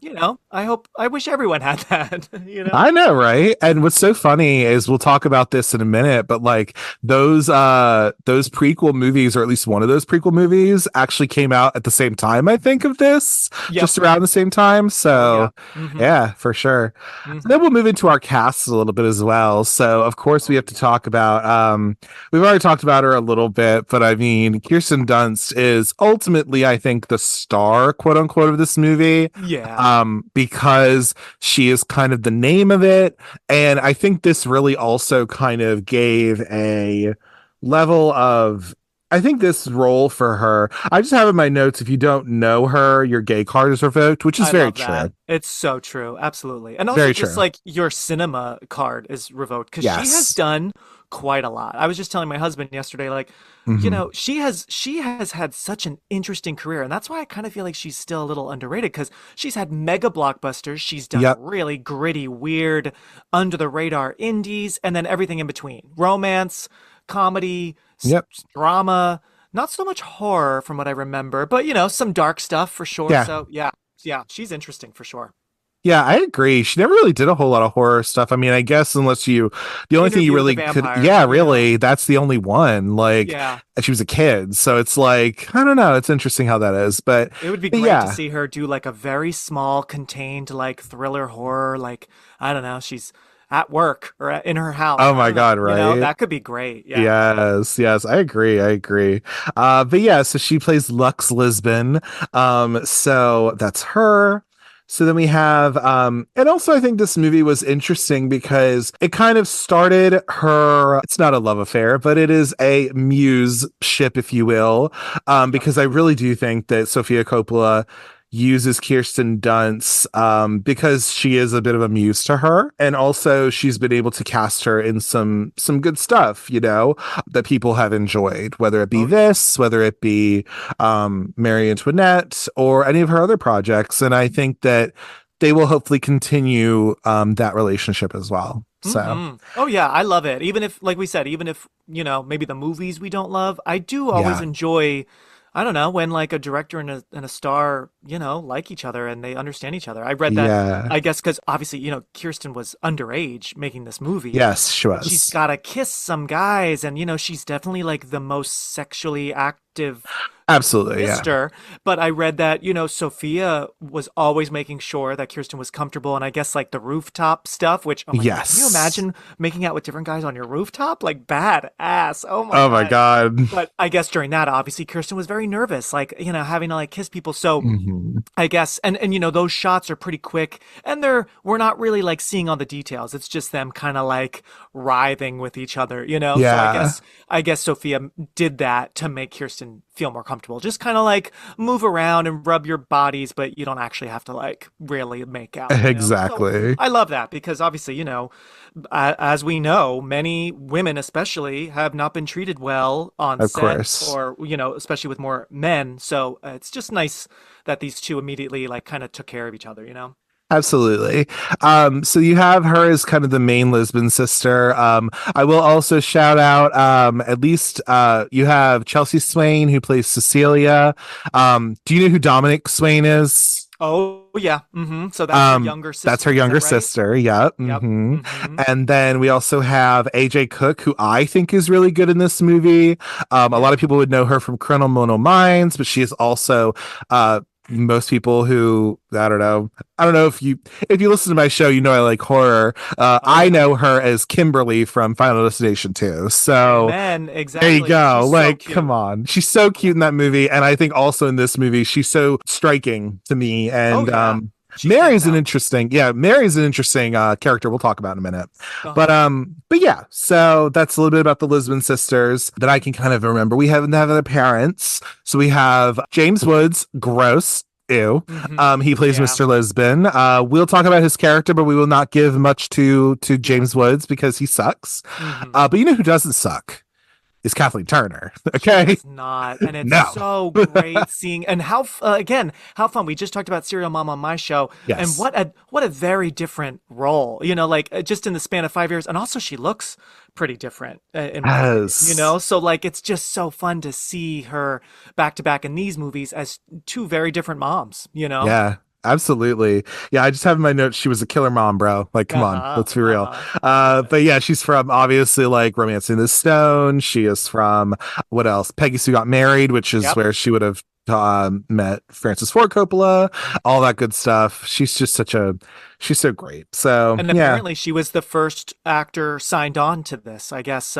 I wish everyone had that.
I know, right? And what's so funny is we'll talk about this in a minute, but like those prequel movies, or at least one of those prequel movies, actually came out at the same time, I think, of this,
Yep.
just around the same time.
Oh yeah.
So yeah, for sure. So then
Hmm.
we'll move into our casts a little bit as well. So of course we
Oh
have to talk about we've already talked about her a little bit, but I mean Kirsten Dunst is ultimately, I think, the star, quote unquote, of this movie.
yeah.
Because she is kind of the name of it. And I think this really also kind of gave a level of I think this role for her, I just have in my notes, if you don't know her, your gay card is revoked, which is
I
very
love that.
true.
It's so true. Absolutely. And also
Very
just
true.
like your cinema card is revoked because she has
Yes.
done quite a lot. I was just telling my husband yesterday, like,
Hmm.
she has had such an interesting career, and that's why I kind of feel like she's still a little underrated because she's had mega blockbusters, she's done
Yep.
really gritty, weird, under the radar indies, and then everything in between. Romance, comedy,
Yep.
drama, not so much horror from what I remember, but some dark stuff for sure.
Yeah.
So yeah, yeah, she's interesting for sure.
Yeah, I agree. She never really did a whole lot of horror stuff. I mean, I guess the only thing you
Interview with the
really could,
Vampire,
yeah, really, that's the only one. Like,
Yeah.
and she was a kid, so it's like, I don't know. It's interesting how that is,
It would be
but
great to
yeah.
see her do like a very small, contained, like thriller horror. Like, I don't know, she's at work or in her house.
Oh
I
my
don't know.
God, right?
That could be great. Yeah.
Yes, yes, I agree. I agree. But yeah, so she plays Lux Lisbon. So that's her. So then we have, and also I think this movie was interesting because it kind of started her, it's not a love affair, but it is a muse ship, if you will.
Yep.
Because I really do think that Sofia Coppola uses Kirsten Dunst because she is a bit of a muse to her, and also she's been able to cast her in some good stuff, that people have enjoyed, whether it be
Oh, yeah.
this, whether it be Marie Antoinette, or any of her other projects, and I think that they will hopefully continue that relationship as well. So
Oh yeah, I love it. Even if, like we said, even if, maybe the movies we don't love, I do always
yeah,
enjoy, I don't know, when like a director and a star, like each other and they understand each other. I read that,
yeah,
I guess, because obviously, Kirsten was underage making this movie,
yes, she
but she's
was
gotta kiss some guys, and she's definitely like the most sexually active
absolutely, yeah,
sister. But I read that, Sophia was always making sure that Kirsten was comfortable. And I guess like the rooftop stuff, which, oh my God, can you
yes.
imagine making out with different guys on your rooftop? Like bad ass. Oh my
Oh my
God.
God.
But I guess during that, obviously, Kirsten was very nervous, like, having to like kiss people. So
Hmm.
I guess, and those shots are pretty quick, and we're not really like seeing all the details. It's just them kind of like writhing with each other. So
Yeah.
I guess Sophia did that to make Kirsten feel more comfortable. Just kind of like move around and rub your bodies, but you don't actually have to like really make out. So
Exactly.
I love that because obviously, as we know, many women especially have not been treated well on
Of
set
course.
or, especially with more men. So it's just nice that these two immediately like kind of took care of each other.
Absolutely. So you have her as kind of the main Lisbon sister. I will also shout out, at least, you have Chelsea Swain who plays Cecilia. Do you know who Dominic Swain is?
Oh yeah. So that's her younger
That's her
sister, is
younger
that right?
sister. Yep.
Yep.
And then we also have AJ Cook, who I think is really good in this movie. A lot
Yeah.
of people would know her from Criminal Minds, but she is also most people who I don't know if you listen to my show, I like horror.
Oh
I
yeah.
know her as Kimberly from Final Destination 2. So
Amen.
there you
Exactly.
go.
She's so
Like, come
cute.
on. She's so cute in that movie. And I think also in this movie, she's so striking to me.
Oh
And
yeah. She stands out.
Mary's an interesting character we'll talk about in a minute. But
Uh-huh.
yeah, so that's a little bit about the Lisbon sisters that I can kind of remember. We have other parents. So we have James Woods, gross. Ew. He plays
Yeah.
Mr. Lisbon. We'll talk about his character, but we will not give much to
Yeah.
James Woods because he sucks.
hmm
But you know who doesn't suck? Is Kathleen Turner.
She
Okay.
does not, and it's
No.
so great seeing and again how fun. We just talked about Serial Mom on my show, and
Yes.
what a very different role. Like just in the span of 5 years, and also she looks pretty different in my opinion.
Yes.
So like it's just so fun to see her back to back in these movies as two very different moms.
Yeah. Absolutely. Yeah, I just have in my notes she was a killer mom, bro. Like, come
Uh
on,
huh.
let's be
Uh
real.
huh. Love it.
But yeah, she's from obviously like Romancing the Stone. She is from what else? Peggy Sue Got Married, which is
Yep.
where she would have met Francis Ford Coppola, all that good stuff. She's so great. So
And
yeah,
apparently she was the first actor signed on to this. I guess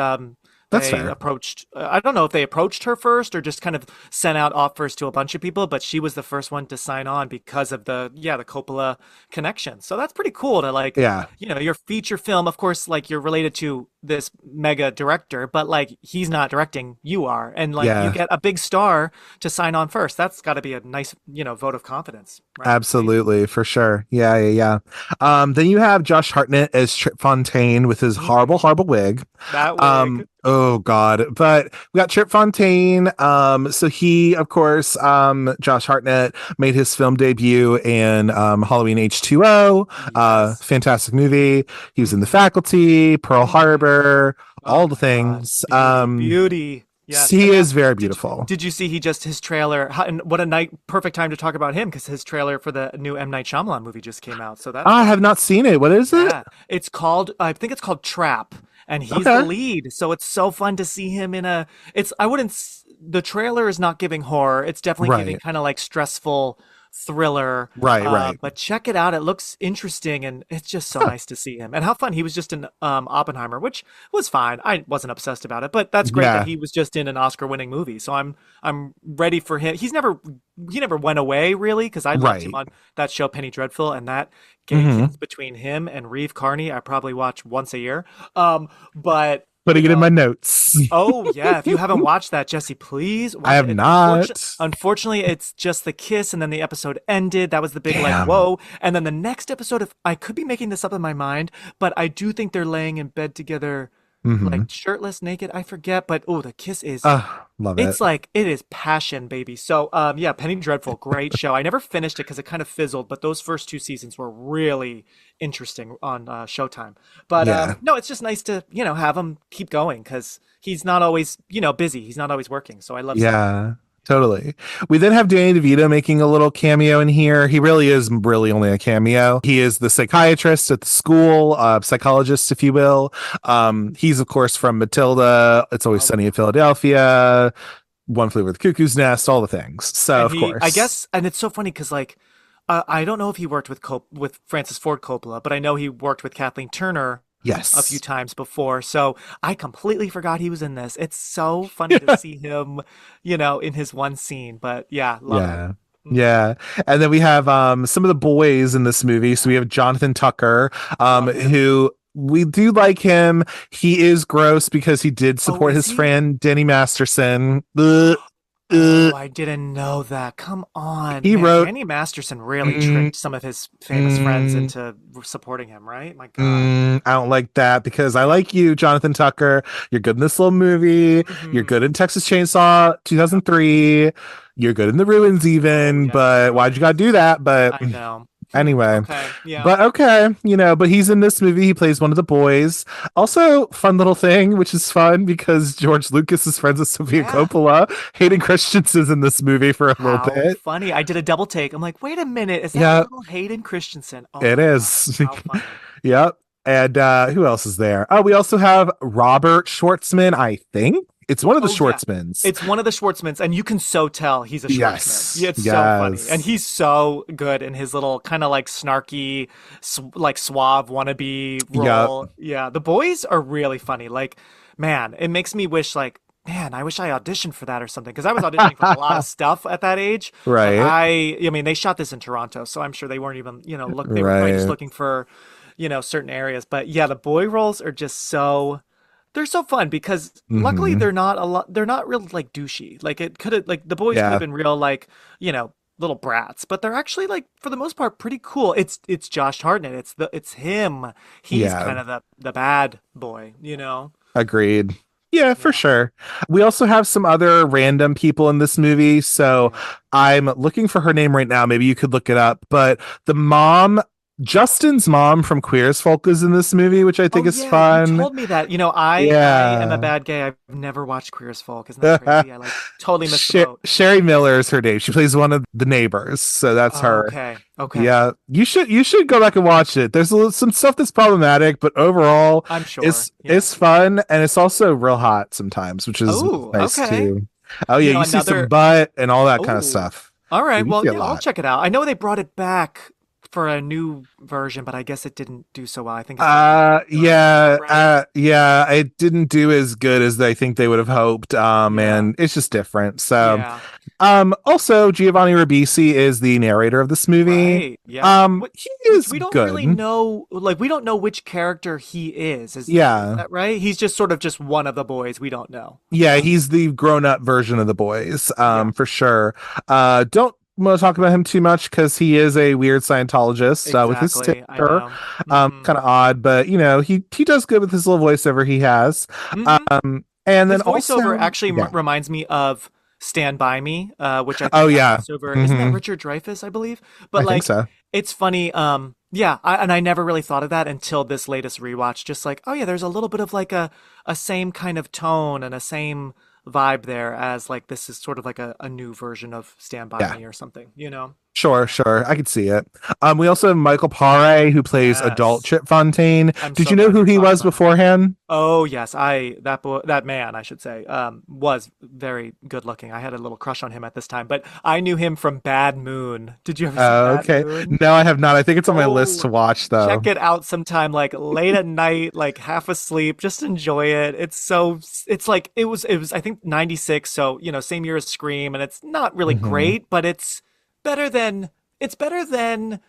that's
they
fair.
approached, I don't know if they approached her first or just kind of sent out offers to a bunch of people, but she was the first one to sign on because of the Coppola connection. So that's pretty cool to like,
Yeah.
your feature film, of course, like you're related to this mega director, but like he's not directing, you are, and like you
Yeah.
get a big star to sign on first. That's got to be a nice, vote of confidence, right?
Absolutely, for sure. Yeah, yeah, yeah. Then you have Josh Hartnett as Trip Fontaine with his horrible,
Mhm.
horrible wig.
That wig.
Oh God. But we got Trip Fontaine. So he, of course, Josh Hartnett made his film debut in Halloween H2O.
Yes.
Fantastic movie. He was in The
Mhm.
Faculty, Pearl
Mhm.
Harbor,
Oh
all the
my God.
things.
Beauty, beauty. Yes.
He
And
is very
did
beautiful.
did you see he just his trailer? And what a night, perfect time to talk about him because his trailer for the new M. Night Shyamalan movie just came out. So that's
I
fun.
have not seen it. What is it?
Yeah. I think it's called Trap, and he's the
Okay.
lead. So it's so fun to see him in I wouldn't, the trailer is not giving horror. It's definitely giving
Right.
kind of like stressful thriller.
Right, right.
But check it out. It looks interesting, and it's just so nice to see him. And how fun. He was just in Oppenheimer, which was fine. I wasn't obsessed about it, but that's great that
Yeah.
he was just in an Oscar-winning movie. So I'm ready for him. He never went away really because I loved him
Right.
on that show Penny Dreadful, and that gay
Hmm.
kiss between him and Reeve Carney I probably watch once a year. But
Putting it in my notes.
oh yeah, if you haven't watched that, Jesse, please
I
watch
have
it.
not.
Unfortunately, it's just the kiss, and then the episode ended. That was the big like
Damn.
whoa. And then the next episode, if I could be making this up in my mind, but I do think they're laying in bed together,
Hmm.
like shirtless, naked. I forget, but oh, the kiss is
Love it.
it's like it is passion, baby. So yeah, Penny Dreadful, great show. I never finished it because it kind of fizzled, but those first two seasons were really interesting on Showtime. But
Yeah.
no, it's just nice to, have him keep going because he's not always, busy. He's not always working. So I love seeing that.
Yeah. Totally. We then have Danny DeVito making a little cameo in here. He really is really only a cameo. He is the psychiatrist at the school, psychologist, if you will. He's of course from Matilda. It's Always
Oh
Sunny in
yeah.
Philadelphia. One Flew Over the Cuckoo's Nest. All the things. So
And
of
I
course,
guess, and it's so funny because like, I don't know if he worked with with Francis Ford Coppola, but I know he worked with Kathleen Turner a few
yes.
times before. So I completely forgot he was in this. It's so funny to see him, in his one scene. But yeah, love it.
Yeah.
Mhm.
Yeah. And then we have some of the boys in this movie. So we
Yeah,
have Jonathan Tucker,
love him.
who we do like him. He is gross because he did
Oh,
support
is
his
he?
friend Denny Masterson. Ugh,
Oh,
ugh.
I didn't know that. Come on,
He
man.
wrote
Danny Masterson really
mm,
tricked some of his famous friends
mm,
into supporting him, right? My God.
I don't like that because I like you, Jonathan Tucker. You're good in this little movie. You're good
Hmm.
in Texas Chainsaw
Yeah.
2003. You're good in The Ruins
Oh,
even,
yes, the
but why'd you gotta
ruins.
do that? But
I know.
anyway,
Okay. Yeah.
but okay, but he's in this movie. He plays one of the boys. Also, fun little thing, which is fun because George Lucas is friends with Sofia
Yeah.
Coppola. Hayden
Oh,
Christensen's in this movie for a little
how
bit.
funny. I did a double take. I'm like, wait a minute. Is that
Yeah,
little Hayden Christensen? Oh
it
my God.
is.
How funny.
Yep. And who else is there? Oh, we also have Robert Schwartzman, I think. It's one of the
Oh yeah.
Schwartzmans.
It's one of the Schwartzmans, and you can so tell he's a Schwartzman.
Yes.
Yeah, it's so funny, and
Yes.
he's so good in his little kind of like snarky, like suave wannabe
Yep.
role. Yeah, the boys are really funny. Like, man, it makes me wish like. Man, I wish I auditioned for that or something because I was auditioning for a lot of stuff at that age. But
Right.
I mean, they shot this in Toronto, so I'm sure they weren't even, they were probably just
Right.
looking for, certain areas. But yeah, the boy roles are just so they're so fun because luckily
Hmm.
they're not real like douchey. Like it could have like the boys could have
Yeah.
been real like, little brats, but they're actually like for the most part pretty cool. It's Josh Hartnett. It's him. He's
Yeah.
kind of the bad boy.
Agreed. Yeah, for
Yeah.
sure. We also have some other random people in this movie. So
Yeah.
I'm looking for her name right now. Maybe you could look it up. But the mom, Justin's mom from Queer as Folk, is in this movie, which I
Oh
think is
yeah, you
fun.
told me that. I am a
Yeah.
bad gay. I've never watched Queer as Folk. Isn't that crazy? I like totally missed the boat.
Sherry Miller is her name. She plays one of the neighbors. So that's
Oh,
her.
okay. Okay.
Yeah, you should go back and watch it. There's some stuff that's problematic, but overall,
I'm sure. Yeah.
it's fun and it's also real hot sometimes, which is
Oh,
nice
okay.
too. Oh yeah, you see some
Another.
butt and all that kind of
Oh,
stuff.
all right.
You
Well,
see a
yeah, I'll
lot.
check it out. I know they brought it back for a new version, but I guess it didn't do so well. I think it's a
yeah,
right?
yeah, it didn't do as good as I think they would have hoped.
Yeah.
And it's just different. So,
Yeah.
also Giovanni Ribisi is the narrator of this movie.
Right. Yeah.
He
Which
is
we don't really
good.
know, like we don't know which character he is
Yeah.
that right? He's just sort of just one of the boys we don't know.
Yeah, he's the grown-up version of the boys,
Yeah.
for sure. Don't want to talk about him too much because he is a weird Scientologist with his
Exactly. I
sticker.
know. Mm-hmm.
Kind of odd, but he does good with his little voiceover he has.
Mm-hmm.
And then
His voiceover
also,
actually
yeah.
reminds me of Stand By Me, which I
Oh
think that
yeah.
voiceover isn't that
Hmm.
Richard Dreyfuss, I believe.
I
But
think
like,
so.
it's funny. Yeah, and I never really thought of that until this latest rewatch. Just like, oh yeah, there's a little bit of like a same kind of tone and a same vibe there as like this is sort of like a new version of Stand By
Yeah.
Me or something, you know?
Sure,
Yeah.
sure. I could see it. We also have Michael Paré who plays adult
Yes.
Chip Fontaine.
I'm
Did
so
you know
glad
who
you're
he
talking
was
about him.
beforehand?
Oh yes, that man, I should say, was very good looking. I had a little crush on him at this time, but I knew him from Bad Moon. Did you ever see Bad
Okay.
Moon?
No, I have not. I think it's on my list
Oh,
to watch though.
check it out sometime, like late at night, like half asleep. Just enjoy it. It's like it was I think 96, so same year as Scream, and it's not really
Hmm.
great, but better than it's better than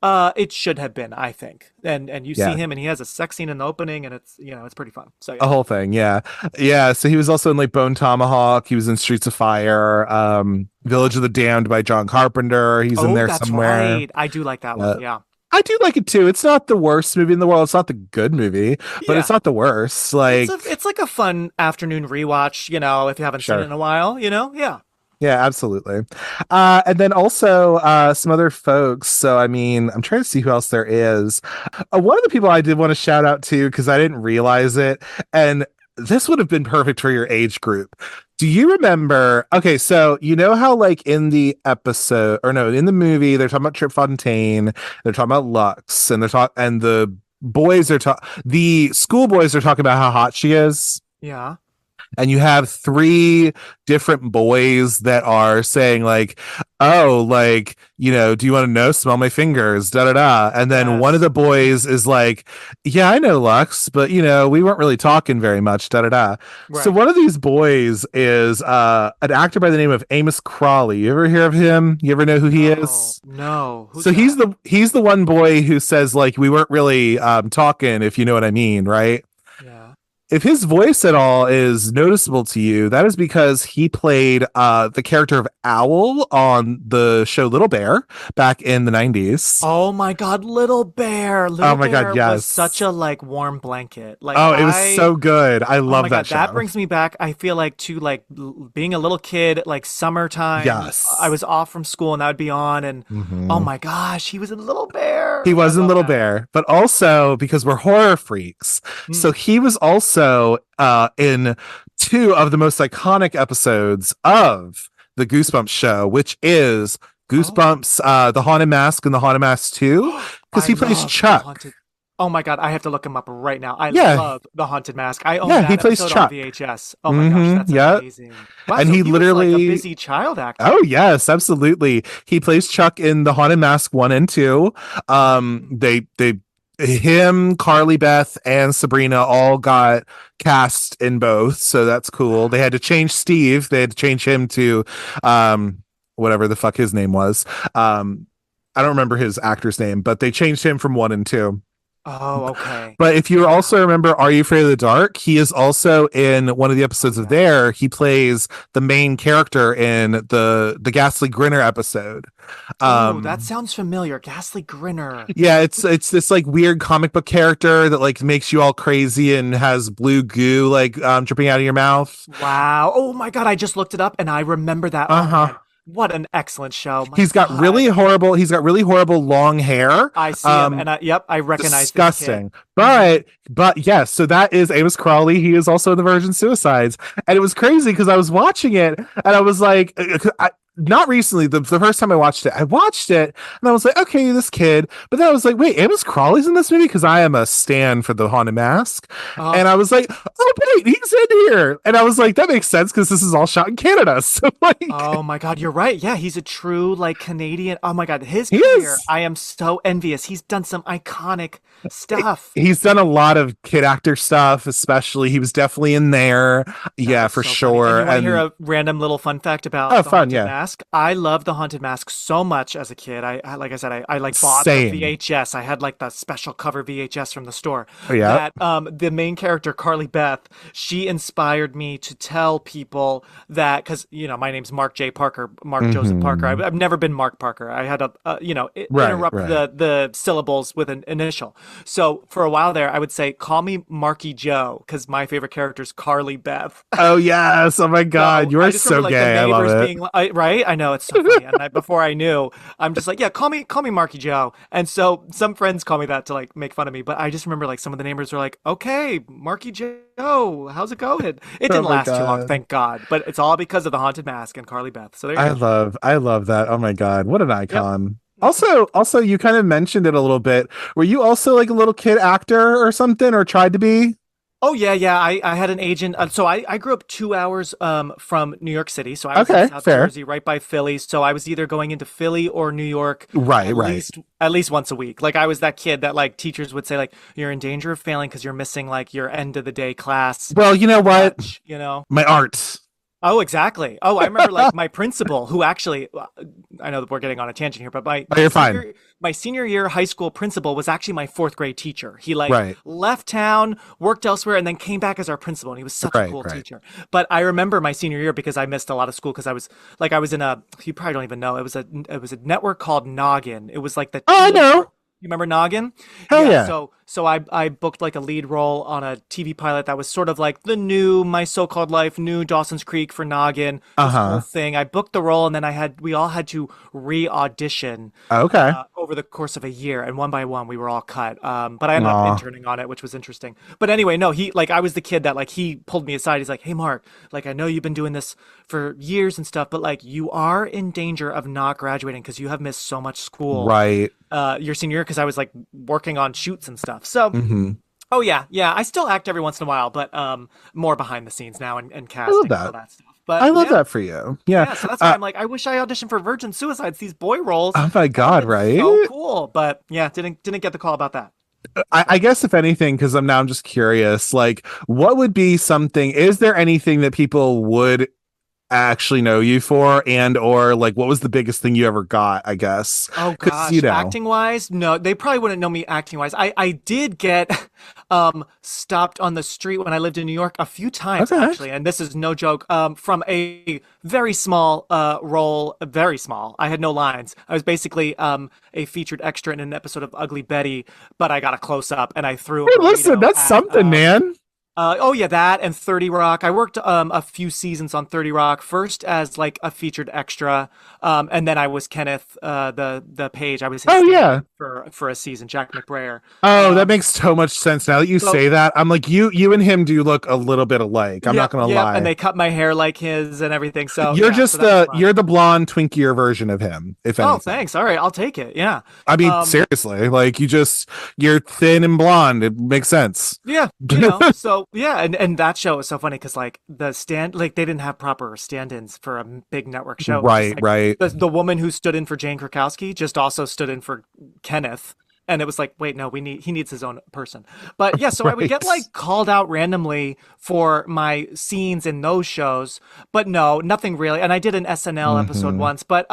it should have been, I think. And you see
Yeah.
him and he has a sex scene in the opening and it's pretty fun. So
A
yeah.
whole thing, yeah. Yeah, so he was also in like Bone Tomahawk, he was in Streets of Fire,
Yeah.
Village of the Damned by John Carpenter, he's in
Oh,
there
that's
somewhere.
right. I do like that one.
Uh,
Yeah.
I do like it too. It's not the worst movie in the world. It's not the good movie, but it's
Yeah.
not the worst.
It's like a fun afternoon rewatch, if you haven't seen it
Sure.
in a while. Yeah.
Yeah, absolutely. And then also some other folks. So, I mean, I'm trying to see who else there is. One of the people I did want to shout out to because I didn't realize it, and this would have been perfect for your age group. Do you remember? Okay, so you know how like in the episode, or no, in the movie, they're talking about Trip Fontaine, they're talking about Lux, and the boys are the schoolboys are talking about how hot she is,
Yeah.
and you have three different boys that are saying like, oh, like, do you want to know, smell my fingers, da da da, and then one of
Yes.
the boys is like, yeah, I know Lux, but we weren't really talking very much, da da da. So
Right.
one of these boys is an actor by the name of Amos Crawley. You ever hear of him? You ever know who he
No.
is?
No. Who's
So he's
that?
the one boy who says like we weren't really talking, if you know what I mean, right?
Yeah.
If his voice at all is noticeable to you, that is because he played the character of Owl on the show Little Bear back in the 90s.
Oh my God, Little Bear.
Oh
Little
my God,
Bear was such
yes.
a like warm blanket. Like
Oh, it was so good. I
oh my
love that
God, that
show.
brings me back. I feel like to like being a little kid, like summertime. I
Yes.
was off from school and that would be on, and oh
Hmm.
my gosh, he was in Little Bear.
He
I
was in
love
Little
that.
Bear, but also because we're horror freaks. So
Mm.
he was also in two of the most iconic episodes of the Goosebumps show, which is
Oh,
Goosebumps, The Haunted Mask and The Haunted Mask 2, because
I
he plays
love the
Chuck.
haunted. Oh my God, I have to look him up right now. I
Yeah,
love the Haunted Mask. I own
yeah, he
that
plays
episode on
Chuck.
VHS. Oh my gosh, that's
Yeah.
amazing. Wow,
And
so
he
he was like a
literally,
busy child actor.
oh yes, absolutely. He plays Chuck in The Haunted Mask 1 and 2.
Mm.
Him, Carly Beth, and Sabrina all got cast in both, so that's cool. They had to change Steve. They had to change him to whatever the fuck his name was. I don't remember his actor's name, but they changed him from 1 and 2.
Oh, okay.
But if you
Wow.
also remember Are You Afraid of the Dark, he is also in one of the
Oh
episodes of
yeah.
there. He plays the main character in the Ghastly Grinner episode.
Ooh, that
Um
sounds familiar. Ghastly Grinner.
yeah, it's this like weird comic book character that like makes you all crazy and has blue goo like dripping out of your mouth.
Wow. Oh my God, I just looked it up and I remember that. Oh
Uh-huh.
man, what an excellent show. My
He's
God.
got really horrible long hair.
I see him
Um
and yep, I recognize this kid.
Disgusting.
Hmm.
But yes, so that is Amos Crawley. He is also in the Virgin Suicides. And it was crazy because I was watching it and I was like not recently. The first time I watched it, and I was like, okay, this kid. But then I was like, wait, Amos Crawley's in this movie, because I am a stan for the Haunted Mask,
Oh,
and I was like, oh wait, he's in here, and I was like, that makes sense because this is all shot in Canada. So like,
oh my God, you're right. Yeah, he's a true like Canadian. Oh my God, his
he
career,
is.
I am so envious. He's done some iconic stuff.
He's done a lot of kid actor stuff, especially. He was definitely in there.
That
Yeah,
is
for
so funny. And
sure.
you want to hear
And
a random little fun fact
oh,
about the
fun,
Haunted
yeah.
Mask? I love the Haunted Mask so much as a kid. Like I said, I like bought the
Same.
VHS. I had like the special cover VHS from the store.
Oh, yeah.
That the main character Carly Beth, she inspired me to tell people that because my name's Mark J. Parker, Mark Joseph Parker.
Mhm.
I've never been Mark Parker. I had
Right,
interrupt
right.
the syllables with an initial. So for a while there, I would say call me Marky Joe because my favorite character is Carly Beth.
Oh yes. Oh my God.
So
You
I
are
just
so
remember like the
gay. I love
neighbors
it.
being right. I know it's so funny. And before I knew, I'm just like, yeah, call me Marky Joe. And so some friends call me that to like make fun of me. But I just remember like some of the neighbors were like, okay, Marky Joe, how's it going? It
Oh
didn't
my
last too long,
God.
thank God. But it's all because of the Haunted Mask and Carly Beth. So there you go.
I love that. Oh my God. What an
Yep.
icon. Also, you kind of mentioned it a little bit. Were you also like a little kid actor or something, or tried to be?
Oh yeah, yeah. I had an agent. So I grew up 2 hours from New York City. So I was in
Okay,
South
fair.
Jersey, right by Philly. So I was either going into Philly or New York
Right,
at
right.
least once a week. Like I was that kid that like teachers would say like you're in danger of failing because you're missing like your end of the day class
Well, you know
so
what?
much.
My art.
Oh, exactly. Oh, I remember like my principal, who actually, I know that we're getting on a tangent here, but
Oh, you're fine.
my senior year high school principal was actually my fourth grade teacher. He like
Right,
left town, worked elsewhere, and then came back as our principal, and he was such a
right,
cool
right.
teacher. But I remember my senior year because I missed a lot of school because I was in a, you probably don't even know, it was a network called Noggin. It was like the
Oh, I
teen.
know.
You remember Noggin?
Hell
Yeah,
yeah.
so I booked like a lead role on a TV pilot that was sort of like the new My So-Called Life, new Dawson's Creek for Noggin, this whole
Uh-huh.
thing. I booked the role and then we all had to re-audition
Okay.
over the course of a year, and one by one we were all cut. But I ended up
Aw.
interning on it, which was interesting. But anyway, no, he like I was the kid that like he pulled me aside. He's like, "Hey, Mark, like I know you've been doing this for years and stuff, but like you are in danger of not graduating because you have missed so much school
Right.
your senior year because I was like working on shoots and stuff." So,
Hmm.
oh yeah, yeah, I still act every once in a while, but more behind the scenes now and
I love
casting and all
that.
that stuff. But
I love
yeah,
that for you. Yeah.
yeah, so that's why
Uh,
I'm like, I wish I auditioned for Virgin Suicides, these boy roles.
oh my
That would
God,
have been so
right?
cool. But yeah, didn't get the call about that.
I guess if anything, because I'm just curious, like, what would be something? Is there anything that people would actually know you for, and or like, what was the biggest thing you ever got? I guess
Oh
because
gosh, acting wise, no, they probably wouldn't know me acting wise. I did get stopped on the street when I lived in New York a few times
Okay.
actually, and this is no joke. From a very small role, very small. I had no lines. I was basically a featured extra in an episode of Ugly Betty, but I got a close up and I threw a
Hey, listen,
burrito
that's
at
something, man.
oh yeah, that and 30 Rock. I worked a few seasons on 30 Rock, first as like a featured extra, and then I was Kenneth, the page. I was his
Oh yeah.
stand for a season, Jack McBrayer.
Oh, that
Um,
makes so much sense now that you
so
say that. I'm like, you and him do look a little bit alike. I'm not
yep,
gonna
yep, and
lie.
they cut my hair like his and everything. So
You're
yeah, so
just
that was fun.
you're the blonde, twinkier version of him, if
Oh,
anything.
thanks. All right, I'll take it. Yeah.
I mean,
Um,
seriously, like you're thin and blonde. It makes sense.
Yeah, so yeah, and that show was so funny because like like they didn't have proper stand-ins for a big network show. It was just
Right,
like
right.
the woman who stood in for Jane Krakowski just also stood in for Kenneth. And it was like, wait, no, he needs his own person. But yeah, so I would get
Right.
like called out randomly for my scenes in those shows, but no, nothing really. And I did an SNL episode
Hmm.
once, but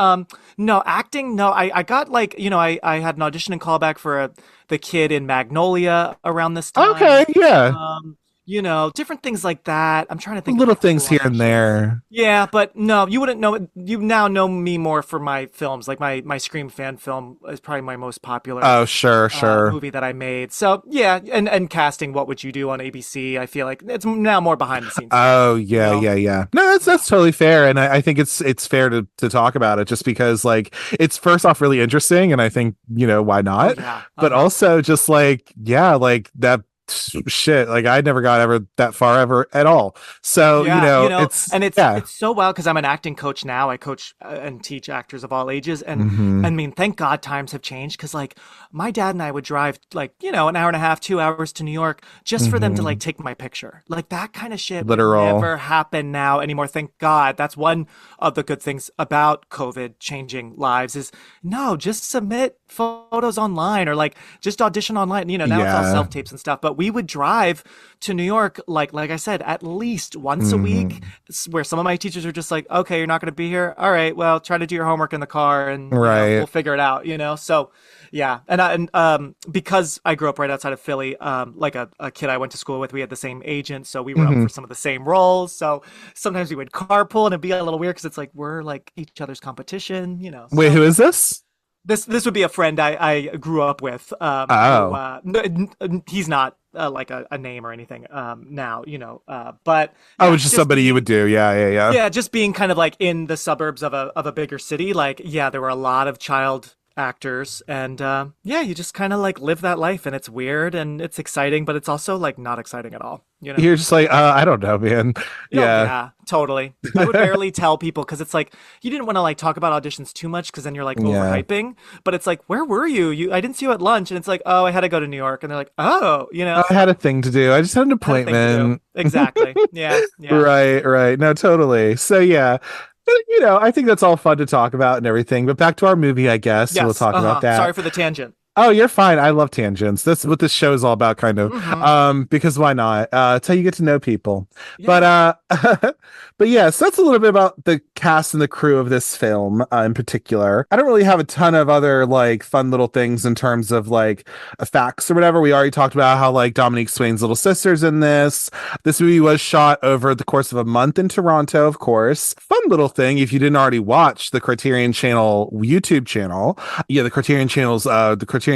no, acting, no. I got like, I had an audition and callback for the kid in Magnolia around this time.
Okay, yeah.
Um, different things like that. I'm trying to think of
Little
like
things
cool
here and
auditions.
there.
Yeah, but no, you wouldn't know. You now know me more for my films. Like my Scream fan film is probably my most popular
Oh, sure, sure.
movie that I made. So yeah, and casting What Would You Do on ABC, I feel like it's now more behind the scenes stuff.
Oh,
You
yeah,
know?
yeah, yeah. No, that's totally fair, and I think it's fair to talk about it just because like it's first off really interesting, and I think why
Oh
not?
yeah.
But
Uh-huh.
also just like yeah, like that shit, like I never got ever that far ever at all. So,
Yeah,
it's,
and
yeah.
it's so wild because I'm an acting coach now. I coach and teach actors of all ages, and
Hmm.
I mean, thank God times have changed because like my dad and I would drive like an hour and a half, 2 hours to New York just for them to like
Hmm.
take my picture. Like that kind of shit would
Literal.
never happen now anymore. Thank God. That's one of the good things about COVID changing lives is no, just submit photos online or like just audition online. Now it's all
Yeah.
self tapes and stuff, but we would drive to New York, like I said, at least once a week,
Hmm.
where some of my teachers are just like, okay, you're not going to be here. All right, well, try to do your homework in the car, and
Right.
we'll figure it out. So yeah, and because I grew up right outside of Philly, like a kid I went to school with, we had the same agent, so we were up
Hmm.
for some of the same roles. So sometimes we would carpool, and it'd be a little weird because it's like we're like each other's competition.
Wait,
So
who is this?
this would be a friend I grew up with, who
Oh.
he's not like a name or anything now, but
Oh,
yeah,
it's just
just
somebody you would
being
do. Yeah, yeah, yeah.
yeah, just being kind of like in the suburbs of a bigger city, like yeah, there were a lot of child actors, and yeah, you just kind of like live that life, and it's weird and it's exciting, but it's also like not exciting at all.
You're just like, I don't know, man.
Oh
Yeah.
yeah, totally. I would barely tell people because it's like you didn't want to like talk about auditions too much because then you're like
Yeah.
overhyping. But it's like, where were you? I didn't see you at lunch, and it's like, oh, I had to go to New York, and they're like, oh,
I had
so
a thing to do. I just had an
I had a thing to do.
appointment.
Exactly. Yeah, yeah.
Right, right. No, totally. So yeah. But, I think that's all fun to talk about and everything. But back to our movie, I guess. We'll
Yes.
talk about
Sorry
that.
for the tangent.
Oh, you're fine. I love tangents. That's what this show is all about, kind of.
Mm-hmm.
Because why not? It's how you get to know people. But
Yeah.
but yeah, so that's a little bit about the cast and the crew of this film in particular. I don't really have a ton of other like fun little things in terms of like facts or whatever. We already talked about how like Dominique Swain's little sister's in this. This movie was shot over the course of a month in Toronto, of course. Fun little thing if you didn't already watch the Criterion Channel YouTube channel. Yeah, the Criterion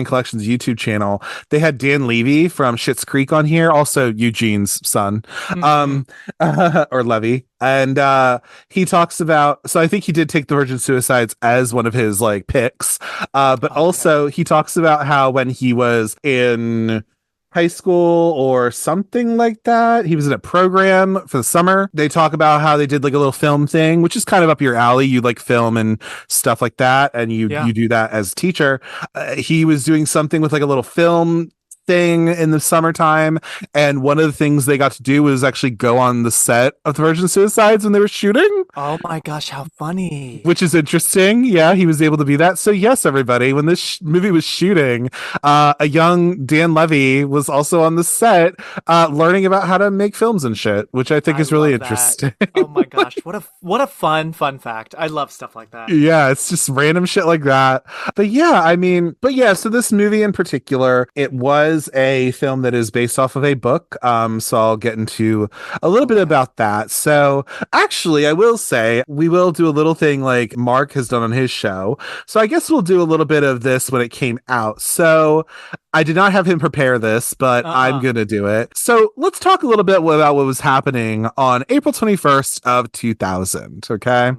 Collection's YouTube channel. They had Dan Levy from Schitt's Creek on here, also Eugene's son,
Mm-hmm.
um, or Levy, and he talks about. So I think he did take the Virgin Suicides as one of his like picks, but
Okay.
also he talks about how when he was in high school or something like that. He was in a program for the summer. They talk about how they did like a little film thing, which is kind of up your alley. You like film and stuff like that, and you
Yeah.
do that as a teacher. He was doing something with like a little film thing in the summertime, and one of the things they got to do was actually go on the set of the Virgin Suicides when they were shooting,
Oh my gosh, how funny.
which is interesting. Yeah, he was able to be that. So yes, everybody, when this movie was shooting, a young Dan Levy was also on the set, learning about how to make films and shit, which I think
I
is really
love that.
interesting.
Oh my gosh, what a fun fact. I love stuff like that.
Yeah, it's just random shit like that. But yeah, I mean, but yeah, so this movie in particular, it was a film that is based off of a book. So I'll get into a little bit
Okay.
about that. So actually, I will say we will do a little thing like Mark has done on his show. So I guess we'll do a little bit of this when it came out. So I did not have him prepare this, but I'm
Uh-uh.
going to do it. So let's talk a little bit about what was happening on April 21st of 2000. Okay.
Hmm.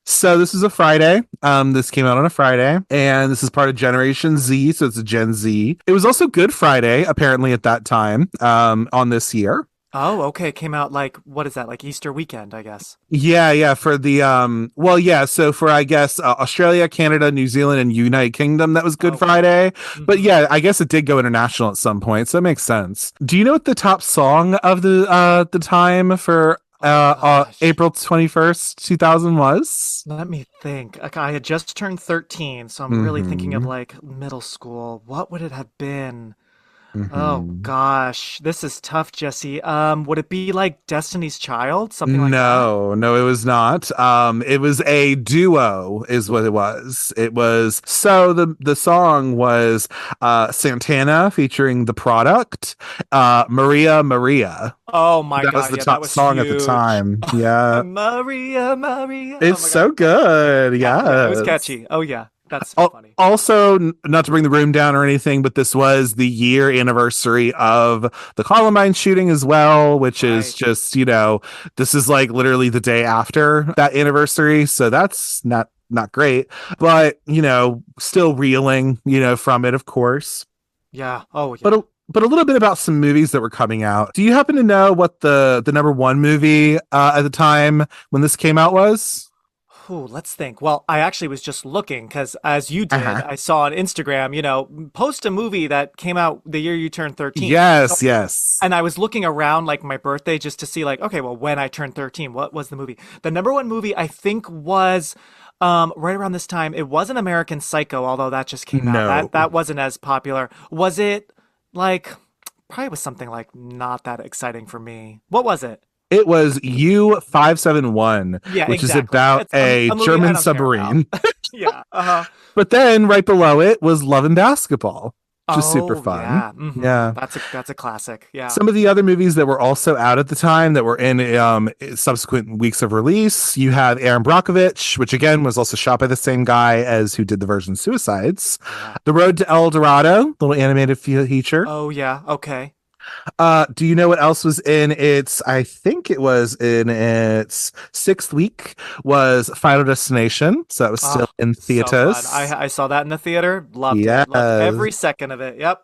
So this is a Friday. This came out on a Friday, and this is part of Generation Z, so it's a Gen Z. It was also Good Friday, apparently at that time, on this year.
Oh, okay. It came out like what is that? Like Easter weekend, I guess.
Yeah, yeah, for the well, yeah, so for I guess Australia, Canada, New Zealand, and United Kingdom, that was Good
Okay.
Friday. But
Mm-hmm.
yeah, I guess it did go international at some point, so it makes sense. Do you know what the top song of the time for
Oh gosh.
April 21st, 2000 was?
Let me think. Like, I had just turned 13, so I'm really thinking of
Mm-hmm.
like middle school. What would it have been? Oh
Mm-hmm.
gosh, this is tough, Jesse. Would it be like Destiny's Child, something like that?
No, no, it was not. It was a duo, is what it was. It was so the song was Santana featuring the product, Maria Maria.
Oh my
That was
God,
the
yeah, that
top
was
song at the
huge.
time. Yeah.
Maria, Maria. Oh
It's
my God.
so good.
Yeah, yeah, it was
Yes.
catchy. Oh yeah, that's so funny.
Also, not to bring the room down or anything, but this was the year anniversary of the Columbine shooting as well, which is
Right.
just, this is like literally the day after that anniversary. So that's not great, but still reeling, from it, of course.
Yeah. Oh
But
yeah.
but a little bit about some movies that were coming out. Do you happen to know what the number one movie at the time when this came out was?
Ooh, let's think. Well, I actually was just looking because, as you did,
Uh-huh.
I saw on Instagram, post a movie that came out the year you turned 13. So,
Yes, yes.
and I was looking around like my birthday just to see, like, okay, well, when I turned 13, what was the movie? The number one movie I think was right around this time. It wasn't American Psycho, although that just came out.
No.
That wasn't as popular. Was it like probably was something like not that exciting for me? What was it?
It was U-571,
Yeah,
which is
exactly.
about
It's
a
a movie I
German
don't care about.
submarine.
Yeah. Uh-huh.
But then right below it was Love and Basketball, which is super
Oh
fun.
yeah.
Yeah.
That's a classic. Yeah.
Some of the other movies that were also out at the time that were in subsequent weeks of release, you have Aaron Brockovich, which again was also shot by the same guy as who did the Virgin Suicides.
Yeah.
The Road to El Dorado, little animated feature.
Oh yeah. Okay.
Do you know what else was in its? I think it was in its sixth week. Was Final Destination, so that was still
Oh,
in
so fun.
theaters.
I saw that in the theater. Loved it. Loved
Yes.
every second of it. Yep.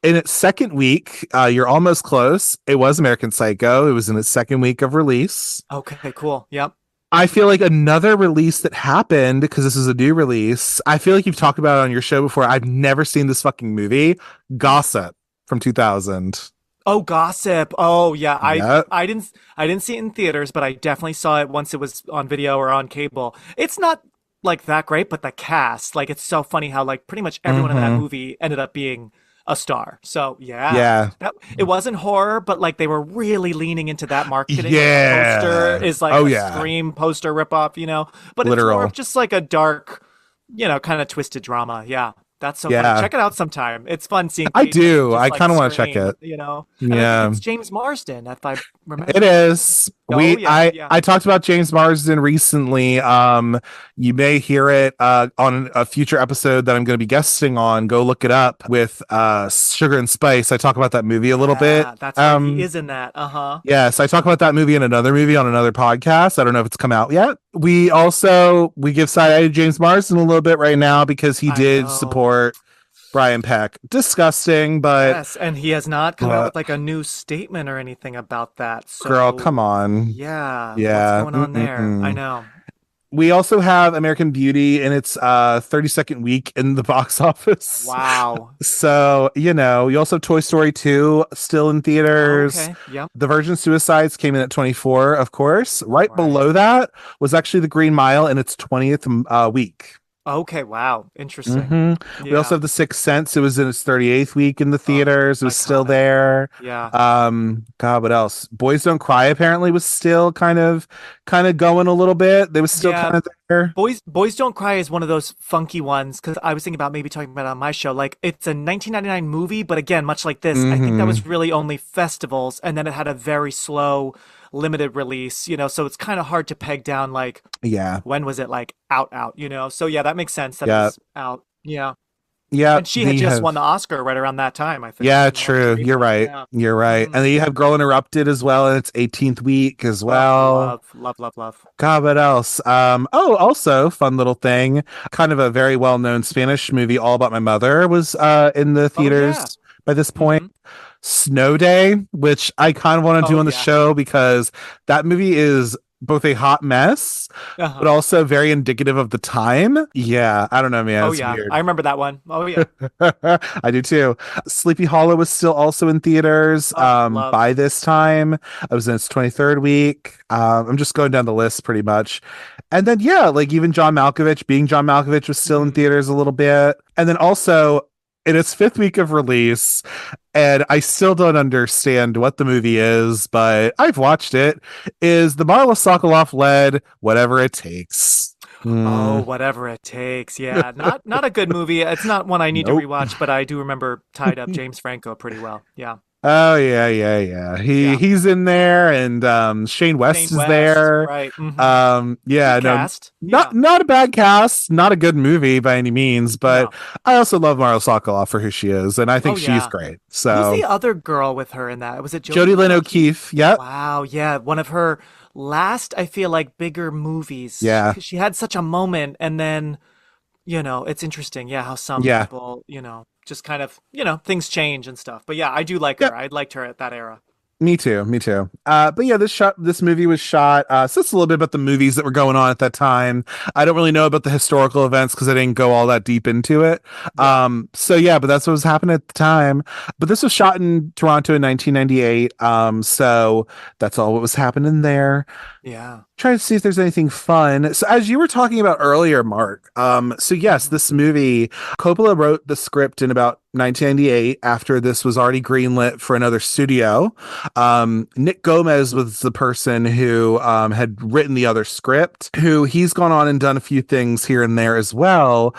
In its second week, you're almost close. It was American Psycho. It was in its second week of release.
Okay. Cool. Yep.
I feel like another release that happened because this is a new release. I feel like you've talked about it on your show before. I've never seen this fucking movie. Gossip from 2000.
Oh, Gossip. Oh, yeah.
Yep.
I didn't see it in theaters, but I definitely saw it once it was on video or on cable. It's not like that great, but the cast, like it's so funny how like pretty much everyone in that
Mhm.
movie ended up being a star. So, yeah.
Yeah.
That it wasn't horror, but like they were really leaning into that marketing. Like the
Yeah.
poster is like
Oh
a
yeah.
Scream poster ripoff. But it's more
Literal.
of just like a dark, kind of twisted drama. Yeah. That's so funny.
Yeah.
Check it out sometime. It's fun seeing
I
Kate
do.
just
I
like
kind of want to check
scream,
it.
And I
Yeah.
think it's James Marsden, if I remember.
It is.
Oh yeah, yeah.
I talked about James Marsden recently. You may hear it on a future episode that I'm going to be guesting on. Go look it up with Sugar and Spice. I talk about that movie a little bit.
Yeah, that's right. He is in that. Uh-huh.
Yes, I talk about that movie in another movie on another podcast. I don't know if it's come out yet. We give side eye to James Marsden a little bit right now because he
I
did
know.
support Brian Peck. Disgusting, but
Yes, and he has not come out with like a new statement or anything about that. So
girl, come on.
yeah,
Yeah.
what's going on there? I
Mm-mm-mm.
know.
We also have American Beauty in its 32nd week in the box office.
Wow.
So, you also have Toy Story 2 still in theaters.
Okay. Yep.
The Virgin Suicides came in at 24, of course. Right
Right.
below that was actually The Green Mile in its 20th week.
Okay. Wow. Interesting.
Mhm. We
Yeah.
also have The Sixth Sense. It was in its 38th week in the theaters. It was still
iconic.
there.
Yeah.
God, what else? Boys Don't Cry apparently was still kind of going a little bit. They was still
Yeah.
kind of there.
Boys Don't Cry is one of those funky ones because I was thinking about maybe talking about it on my show. Like it's a 1999 movie, but again, much like this, I think that was really only festivals, and then it had a very slow, limited release. So it's kind of hard to peg down like
Yeah.
when was it like out. So yeah, that makes sense that it
Yeah.
was out. Yeah,
Yeah.
and she had just won the Oscar right around that time, I think.
Yeah,
All
true.
three
You're
of them.
right.
Yeah.
You're right.
Mhm.
And then you have Girl Interrupted as well in its 18th week as
Oh,
well.
love.
God, what else? Also, fun little thing. Kind of a very well-known Spanish movie, All About My Mother, was in the theaters
yeah.
by this point.
Mhm.
Snow Day, which I kind of want to do
Oh,
on the
yeah.
show because that movie is both a hot mess,
Uh-huh.
but also very indicative of the time. Yeah, I don't know, man.
Oh
It's
yeah,
weird.
I remember that one. Oh yeah.
I do too. Sleepy Hollow was still also in theaters
Oh, love.
by this time. I was in its 23rd week. I'm just going down the list pretty much. And then, yeah, like even John Malkovich, being John Malkovich, was still in
Mhm.
theaters a little bit. And then also in its fifth week of release, and I still don't understand what the movie is, but I've watched it, is the Marla Sokoloff led Whatever It Takes.
Oh, whatever it takes. Yeah, not a good movie. It's not one I need
Nope.
to rewatch, but I do remember Tied Up James Franco pretty well. Yeah.
Oh yeah.
Yeah.
He's in there, and Shane West
Shane
is
West,
there.
right. Mhm.
Yeah,
Good
no,
cast.
not a bad cast, not a good movie by any means, but
No.
I also love Marla Sokoloff for who she is, and I think
Oh,
she's
yeah.
great.
Who's
So
the other girl with her in that? Was it
Jodie Lynn O'Keefe, yep,
Wow, yeah, one of her last, I feel like, bigger movies.
Yeah.
She had such a moment, and then it's interesting, yeah, how some
Yeah.
people, just kind of, things change and stuff. But yeah, I do like her.
Yep.
I liked her at that era.
Me too. Me too. But yeah, this movie was shot. So it's a little bit about the movies that were going on at that time. I don't really know about the historical events because I didn't go all that deep into it.
Yeah.
So yeah, but that's what was happening at the time. But this was shot in Toronto in 1998. So that's all what was happening there.
Yeah.
Try to see if there's anything fun. So as you were talking about earlier, Mark, so yes,
Mhm.
this movie, Coppola wrote the script in about 1998 after this was already greenlit for another studio. Nick Gomez was the person who had written the other script, who he's gone on and done a few things here and there as well.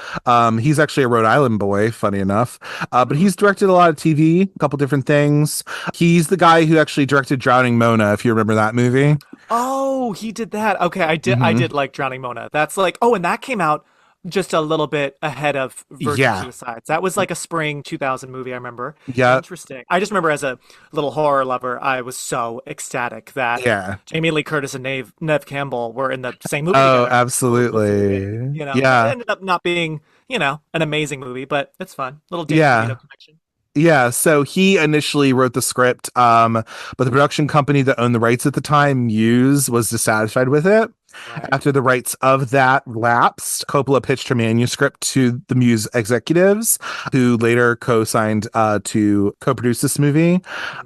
He's actually a Rhode Island boy, funny enough, but
Hmm.
he's directed a lot of TV, a couple different things. He's the guy who actually directed Drowning Mona, if you remember that movie.
Oh, he did that. Okay, I
Hmm.
did like Drowning Mona. That's like, oh, and that came out just a little bit ahead of Virgin
Yeah.
Suicides. That was like a spring 2000 movie, I remember.
Yeah.
Interesting. I just remember as a little horror lover, I was so ecstatic that
Yeah.
Jamie Lee Curtis and Nev Campbell were in the same movie
Oh,
together. So befitting,
absolutely.
It
Yeah.
ended up not being, an amazing movie, but it's fun. Little Danny
Yeah.
DeVito connection.
Yeah, so he initially wrote the script, but the production company that owned the rights at the time, Muse, was dissatisfied with it.
Right.
After the rights of that lapsed, Coppola pitched her manuscript to the Muse executives, who later co-signed to co-produce this movie.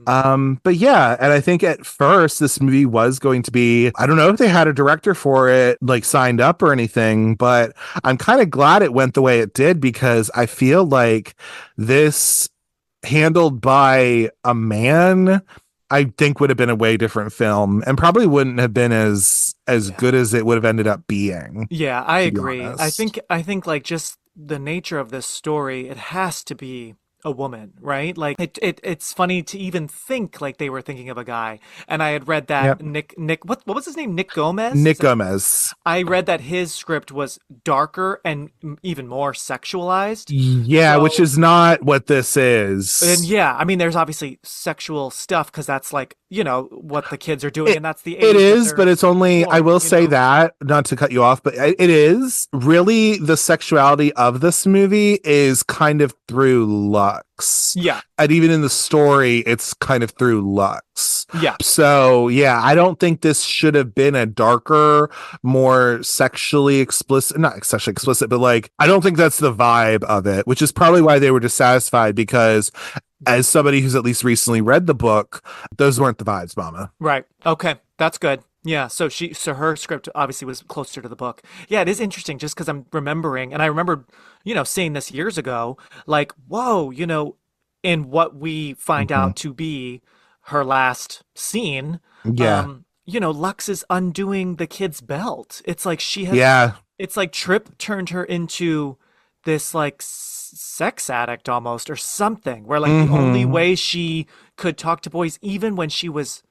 Mm.
But yeah, and I think at first this movie was going to be, I don't know if they had a director for it like signed up or anything, but I'm kind of glad it went the way it did because I feel like this handled by a man, I think would have been a way different film and probably wouldn't have been as
Yeah.
good as it would have ended up being,
Yeah, I
to be
agree. I
honest.
think I think like just the nature of this story, it has to be a woman, right? Like it's funny to even think like they were thinking of a guy. And I had read that
Yep.
Nick what was his name? Nick Gomez?
Nick Gomez.
I read that his script was darker and even more sexualized.
Yeah, which
So
is not what this
and
is.
yeah, I mean, there's obviously sexual stuff because that's like, what the kids are doing,
It
and that's the
it
age that
is, but
they're
it's only, I will say
born.
that, not to cut you off, but it is really the sexuality of this movie is kind of through looks.
Yeah,
And even in the story, it's kind of through looks.
yeah,
So yeah, I don't think this should have been a darker, more sexually explicit, not sexually explicit, but like, I don't think that's the vibe of it, which is probably why they were dissatisfied because as somebody who's at least recently read the book, those weren't the vibes, mama.
right. Okay, that's good. Yeah, so her script obviously was closer to the book. Yeah, it is interesting just because I'm remembering, and I remember, seeing this years ago, like, whoa, in what we find
Mhm.
out to be her last scene,
Yeah.
Lux is undoing the kid's belt. It's like
Yeah.
it's like Trip turned her into this like sex addict almost or something, where like the only
Hmm.
way she could talk to boys, even when she was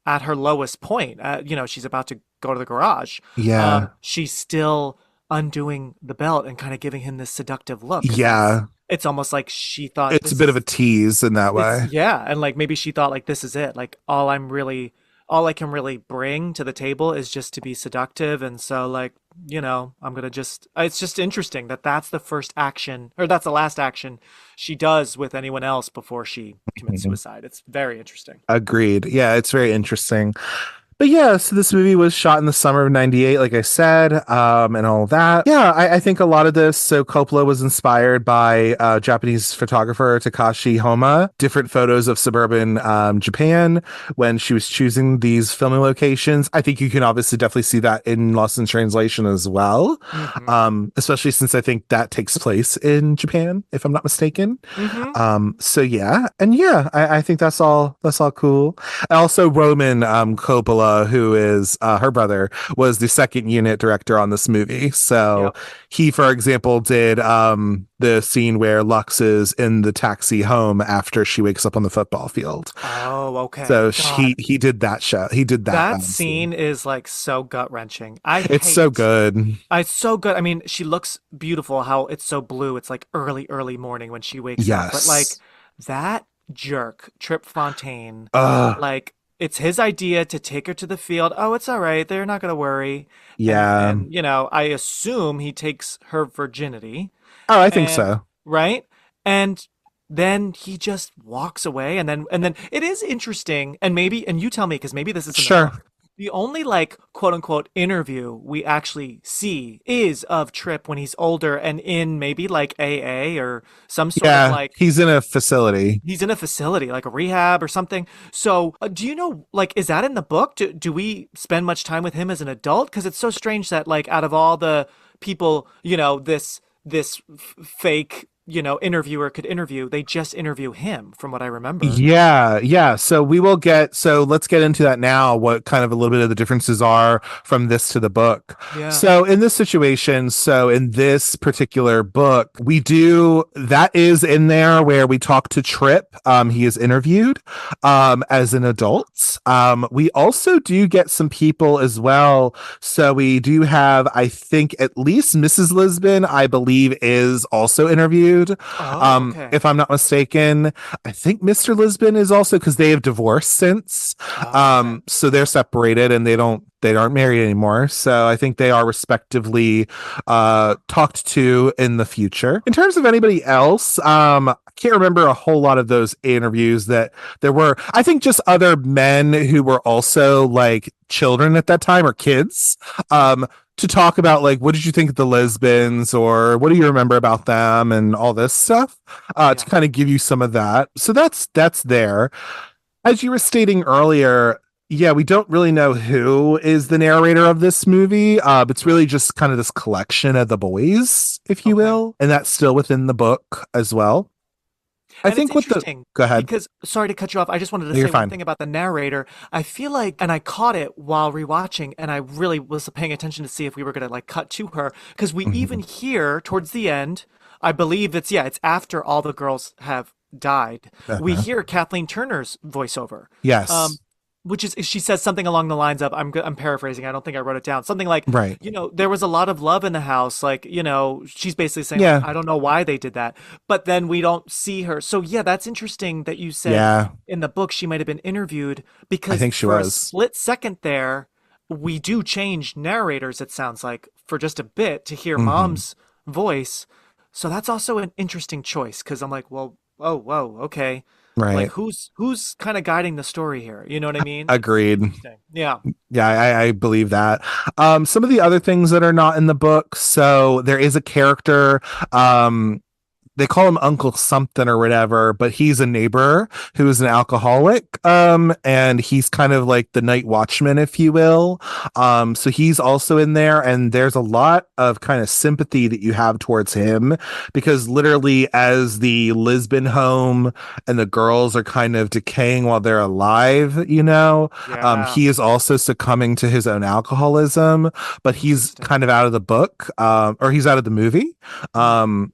at her lowest point, she's about to go to the garage,
Yeah.
she's still undoing the belt and kind of giving him this seductive look because
Yeah.
it's almost like she thought
It's a bit of a tease in that
it's
way.
yeah, and like maybe she thought like this is it. Like all I can really bring to the table is just to be seductive, and so like, I'm gonna just it's just interesting that that's the first action or that's the last action she does with anyone else before she commits
Mhm.
suicide. It's very interesting.
Agreed. Yeah, it's very interesting. But yeah, so this movie was shot in the summer of 98, like I said, and all of that. Yeah, I think a lot of this, so Coppola was inspired by Japanese photographer Takashi Homa, different photos of suburban Japan when she was choosing these filming locations. I think you can obviously definitely see that in Lost in Translation as well,
Mm-hmm.
especially since I think that takes place in Japan, if I'm not mistaken.
Mm-hmm.
So yeah, and yeah, I think that's all cool. Also, Roman Coppola, who is her brother, was the second unit director on this movie. So
Yep.
he, for example, did the scene where Lux is in the taxi home after she wakes up on the football field.
Oh, okay.
So
God,
he did that show. He did that
that
scene.
scene is like so gut-wrenching.
It's so good.
It's so good. I mean, she looks beautiful how it's so blue. It's like early morning when she wakes up. But like
Yes.
that jerk, Trip Fontaine,
Uh
like it's his idea to take her to the field. Oh, it's all right. They're not going to worry.
Yeah.
And, you know, I assume he takes her virginity
Oh, I think
and,
so.
right? And then he just walks away. And then it is interesting. And you tell me, because maybe this is in the
Sure.
book. The only like quote unquote interview we actually see is of Trip when he's older and in maybe like AA or some sort of
Yeah,
like
he's in a facility.
he's in a facility like a rehab or something. So do you know, like, is that in the book? Do we spend much time with him as an adult? Because it's so strange that like out of all the people, you know, this fake, you know, interviewer could interview, they just interview him from what I remember.
Yeah, yeah. So let's get into that now, what kind of a little bit of the differences are from this to the book.
Yeah.
So in this situation, so in this particular book, we do that is in there where we talk to Trip. He is interviewed as an adult. We also do get some people as well. So we do have, I think, at least Mrs. Lisbon, I believe, is also interviewed.
Oh, okay.
If I'm not mistaken. I think Mr. Lisbon is also, because they have divorced since.
Oh, okay.
So they're separated and they aren't married anymore. So I think they are respectively talked to in the future. In terms of anybody else, I can't remember a whole lot of those interviews that there were. I think just other men who were also like children at that time or kids. To talk about like what did you think of the lesbians or what do you remember about them and all this stuff to
Yeah.
kind of give you some of that. So that's there. As you were stating earlier, yeah, we don't really know who is the narrator of this movie. It's
Right.
really just kind of this collection of the boys, if you
Okay.
will, and that's still within the book as well. I
And it's
think what the
interesting
go ahead.
because, sorry to cut you off. I just wanted to
No, you're
say one
fine.
thing about the narrator. I feel like, and I caught it while rewatching, and I really was paying attention to see if we were going to like cut to her because we even
Mhm.
hear towards the end, I believe it's, yeah, it's after all the girls have died. We
Uh-huh.
hear Kathleen Turner's voiceover. Um,
Yes.
which is she says something along the lines of I'm paraphrasing. I don't think I wrote it down. Something like,
Right.
you know, there was a lot of love in the house. Like, you know, she's basically saying like,
Yeah.
I don't know why they did that, but then we don't see her. So yeah, that's interesting that you said
Yeah.
in the book she might have been interviewed
I
because
think she
for a
was.
split second there, we do change narrators. It sounds like for just a bit to hear
Hmm.
mom's voice. So that's also an interesting choice because I'm like, well, oh, whoa, okay. Like
Right.
who's kind of guiding the story here? You know what I mean? It's
Agreed.
interesting. Yeah.
Yeah, I believe that. Some of the other things that are not in the book. So there is a character. Um, they call him Uncle something or whatever, but he's a neighbor who is an alcoholic. And he's kind of like the night watchman, if you will. So he's also in there, and there's a lot of kind of sympathy that you have towards him because literally, as the Lisbon home and the girls are kind of decaying while they're alive,
Yeah.
he is also succumbing to his own alcoholism, but he's
Interesting.
kind of out of the book, or he's out of the movie.
Hmm.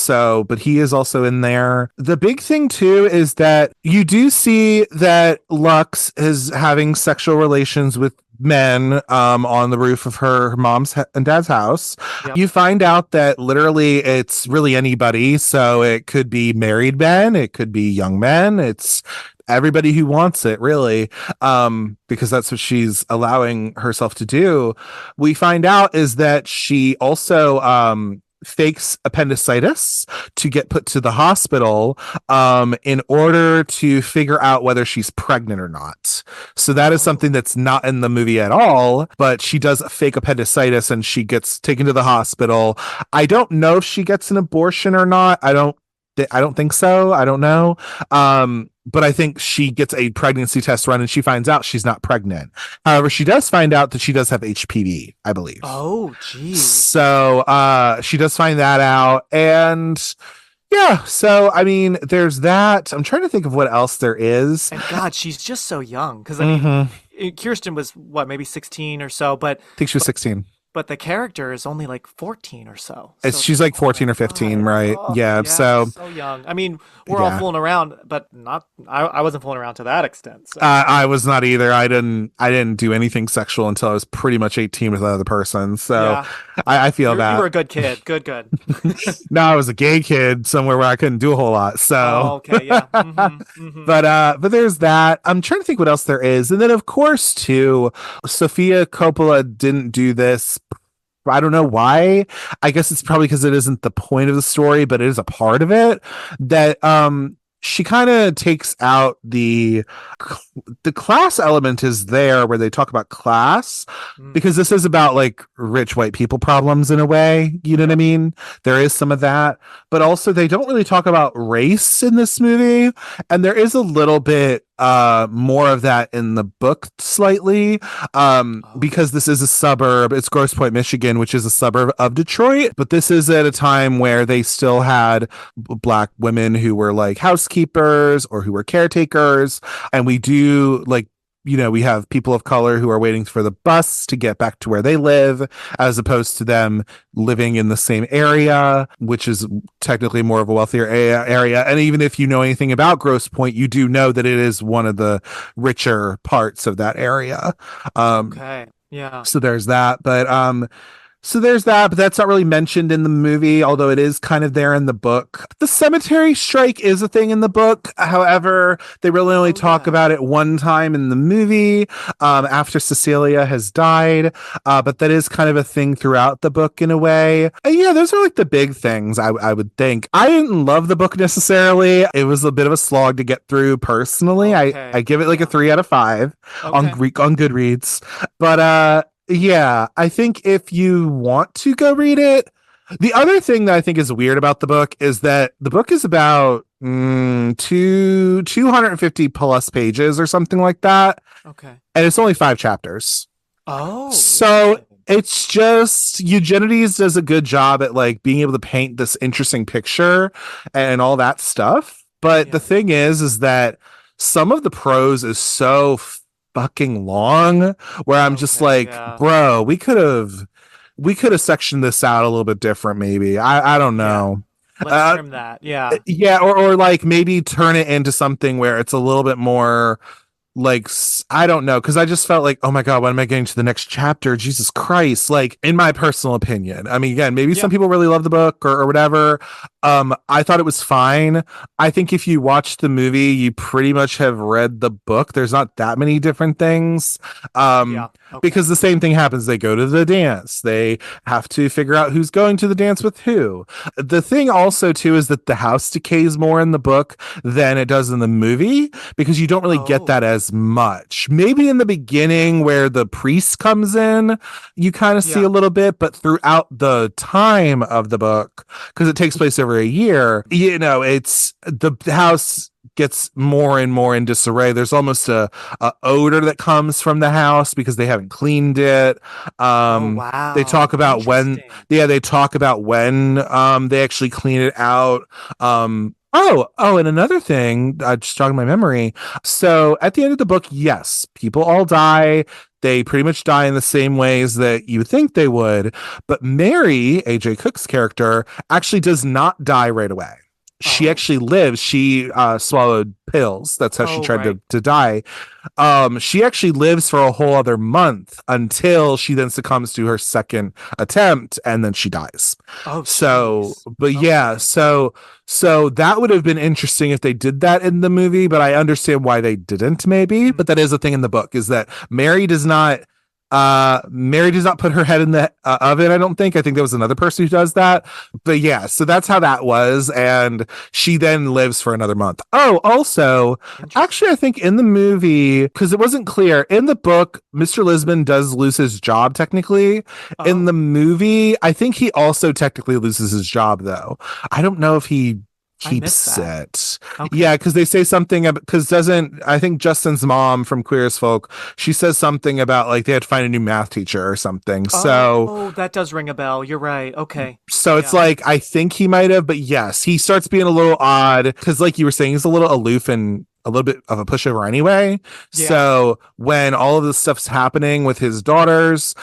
But he is also in there. The big thing too is that you do see that Lux is having sexual relations with men on the roof of her mom's and dad's house.
Yep.
You find out that literally it's really anybody. So it could be married men, it could be young men, it's everybody who wants it, really, because that's what she's allowing herself to do. We find out is that she also fakes appendicitis to get put to the hospital in order to figure out whether she's pregnant or not. So that is
Oh.
something that's not in the movie at all, but she does fake appendicitis and she gets taken to the hospital. I don't know if she gets an abortion or not. I don't think so. I don't know. But I think she gets a pregnancy test run and she finds out she's not pregnant. However, she does find out that she does have HPV, I believe.
Oh, geez.
So she does find that out. And yeah, so I mean, there's that. I'm trying to think of what else there is.
And God, she's just so young. Because I mean,
Mhm.
Kirsten was what, maybe 16 or so, but
I think she was 16.
but the character is only like 14 or so.
She's like 14 or 15, right?
Oh,
Yeah.
yeah,
So
so young. I mean, we're all
yeah.
fooling around, but not. I wasn't fooling around to that extent. So
I was not either. I didn't do anything sexual until I was pretty much 18 with another person. So
yeah,
I feel
you were
that.
a good kid. Good.
No, I was a gay kid somewhere where I couldn't do a whole lot.
Oh,
So
okay, yeah.
but there's that. I'm trying to think what else there is. And then of course too, Sofia Coppola didn't do this. I don't know why. I guess it's probably because it isn't the point of the story, but it is a part of it that she kind of takes out the class element is there where they talk about class because this is about like rich white people problems in a way, you know what I mean? There is some of that, but also they don't really talk about race in this movie, and there is a little bit more of that in the book slightly because this is a suburb. It's Grosse Pointe, Michigan, which is a suburb of Detroit, but this is at a time where they still had black women who were like housekeepers or who were caretakers, and we do like, you know, we have people of color who are waiting for the bus to get back to where they live, as opposed to them living in the same area, which is technically more of a wealthier area. And even if you know anything about Grosse Pointe, you do know that it is one of the richer parts of that area.
Okay, yeah.
So there's that. But that's not really mentioned in the movie, although it is kind of there in the book. The cemetery strike is a thing in the book. However, they really only talk about it one time in the movie after Cecilia has died. But that is kind of a thing throughout the book in a way. And yeah, those are like the big things I would think. I didn't love the book necessarily. It was a bit of a slog to get through personally.
Okay.
I give it like a 3 out of 5 on Goodreads. But yeah, I think if you want to go read it, the other thing that I think is weird about the book is that the book is about 250 plus pages or something like that.
Okay.
And it's only 5 chapters.
Oh.
So it's just Eugenides does a good job at like being able to paint this interesting picture and all that stuff. But the thing is that some of the prose is so fucking long where I'm just like, bro, we could have sectioned this out a little bit different, maybe. I don't know.
Let's trim that.
Yeah, or like maybe turn it into something where it's a little bit more like, I don't know, because I just felt like, oh my god, when am I getting to the next chapter? Jesus Christ. Like, in my personal opinion, I mean, again, maybe some people really love the book or whatever. I thought it was fine. I think if you watch the movie, you pretty much have read the book. There's not that many different things. Because the same thing happens. They go to the dance. They have to figure out who's going to the dance with who. The thing also too is that the house decays more in the book than it does in the movie, because you don't really get that as much. Maybe in the beginning where the priest comes in, you kind of see a little bit, but throughout the time of the book, because it takes place over a year, you know, it's the house gets more and more in disarray. There's almost a odor that comes from the house because they haven't cleaned it. They talk about when they actually clean it out. And another thing, just jogging my memory. So at the end of the book, yes, people all die. They pretty much die in the same ways that you think they would. But Mary, AJ Cook's character, actually does not die right away. She actually lives. She swallowed pills. That's how she tried to die. She actually lives for a whole other month until she then succumbs to her second attempt, and then she dies. So that would have been interesting if they did that in the movie, but I understand why they didn't, maybe. But that is a thing in the book, is that Mary does not put her head in the oven. I think there was another person who does that, but yeah, so that's how that was. And she then lives for another month. Also, actually, I think in the movie, because it wasn't clear in the book, Mr. Lisbon does lose his job technically. In the movie, I think he also technically loses his job, though. I don't know if he keeps it. Yeah, because they say something because I think Justin's mom from Queer as Folk, she says something about like they had to find a new math teacher or something. So
that does ring a bell. You're right. Okay.
So it's like, I think he might have, but yes, he starts being a little odd because, like you were saying, he's a little aloof and a little bit of a pushover anyway. So when all of this stuff's happening with his daughters,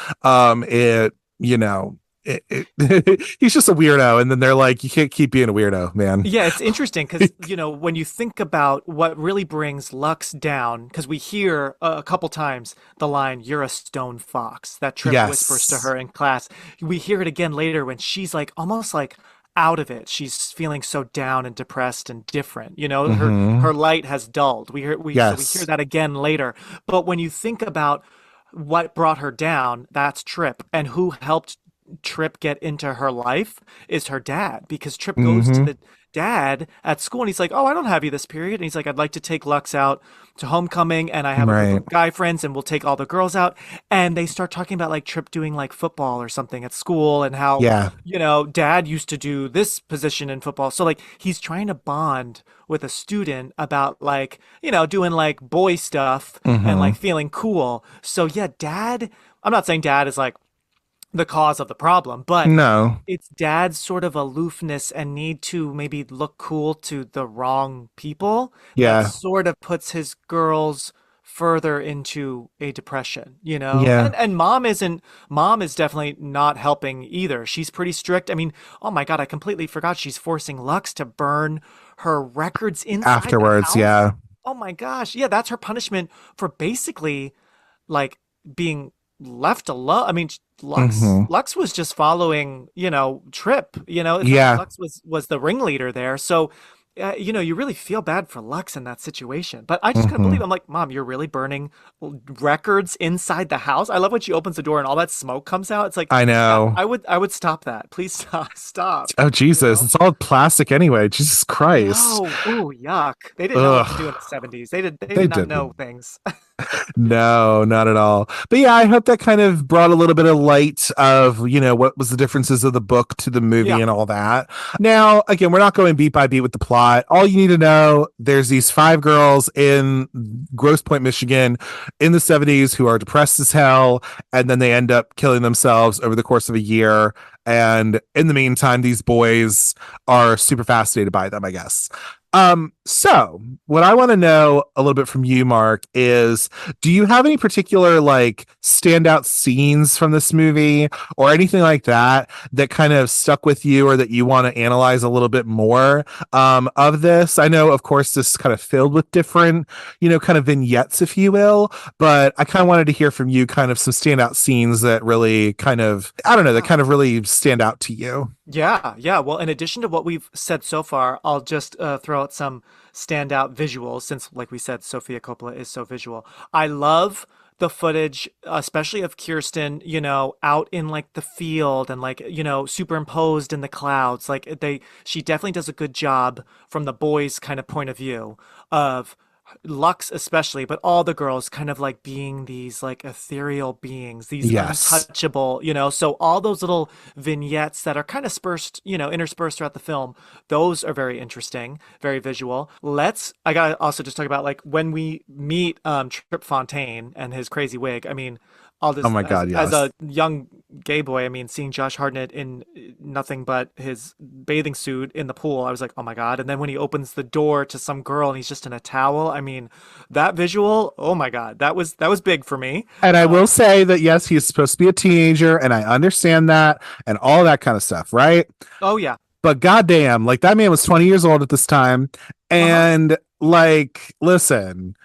you know, he's just a weirdo. And then they're like, you can't keep being a weirdo, man.
Yeah, it's interesting because, when you think about what really brings Lux down, because we hear a couple times the line, "You're a stone fox," that Trip whispers to
Yes.
her in class. We hear it again later when she's like almost like out of it. She's feeling so down and depressed and different.
Hmm.
Her light has dulled. We hear
Yes.
that again later. But when you think about what brought her down, that's Trip. And who helped Trip get into her life is her dad, because Trip goes to
Hmm.
the dad at school and he's like, "Oh, I don't have you this period." And he's like, "I'd like to take Lux out to homecoming and I have a group
Right.
of guy friends and we'll take all the girls out." And they start talking about like Trip doing like football or something at school and how,
Yeah.
dad used to do this position in football. So like he's trying to bond with a student about like, doing like boy stuff and like
Hmm.
feeling cool. So yeah, dad, I'm not saying dad is like the cause of the problem, but
No.
it's dad's sort of aloofness and need to maybe look cool to the wrong people that
Yeah.
sort of puts his girls further into a depression, you know?
Yeah.
And mom is definitely not helping either. She's pretty strict. I mean, oh my God, I completely forgot she's forcing Lux to burn her records inside the
Afterwards.
house.
Yeah.
Oh my gosh. Yeah, that's her punishment for basically like being left alone. I mean,
Hmm.
Lux was just following, Trip. It's not like
Yeah.
Lux was the ringleader there. So, you really feel bad for Lux in that situation. But I just couldn't believe.
Hmm.
I'm like, Mom, you're really burning records inside the house. I love when she opens the door and all that smoke comes out. It's like,
I
yeah,
know.
I would stop that. Please stop, stop.
Oh,
You
Jesus.
know?
It's all plastic anyway. Jesus
I
Christ.
know. Oh, yuck. They didn't know what to do in
Ugh.
the 70s. They
They
did not know
didn't.
things.
No, not at all. But yeah, I hope that kind of brought a little bit of light of, what was the differences of the book to the movie
Yeah.
and all that. Now, again, we're not going beat by beat with the plot. All you need to know, there's these five girls in Grosse Pointe, Michigan in the 70s who are depressed as hell, and then they end up killing themselves over the course of a year. And in the meantime, these boys are super fascinated by them, I guess. So what I want to know a little bit from you, Mark, is do you have any particular like standout scenes from this movie or anything like that that kind of stuck with you or that you want to analyze a little bit more of this? I know, of course, this is kind of filled with different, kind of vignettes, if you will, but I kind of wanted to hear from you kind of some standout scenes that really kind of, I don't know, that kind of really stand out to you.
Yeah, yeah. Well, in addition to what we've said so far, I'll just throw out some standout visuals since, like we said, Sofia Coppola is so visual. I love the footage, especially of Kirsten, out in like the field and like, superimposed in the clouds. Like she definitely does a good job from the boys' kind of point of view of Lux especially, but all the girls kind of like being these like ethereal beings, these
Yes.
untouchable, so all those little vignettes that are kind of interspersed throughout the film, those are very interesting, very visual. I gotta also just talk about like when we meet Trip Fontaine and his crazy wig. I mean, all
Oh
this
my
as
God,
as
yes.
a young gay boy, I mean, seeing Josh Hartnett in nothing but his bathing suit in the pool, I was like, oh my God. And then when he opens the door to some girl and he's just in a towel, I mean, that visual, oh my God, that was big for me.
And I
Uh,
will say that yes, he's supposed to be a teenager, and I understand that and all that kind of stuff, right?
oh yeah.
But goddamn, like that man was 20 years old at this time.
Uh-huh.
And like, listen,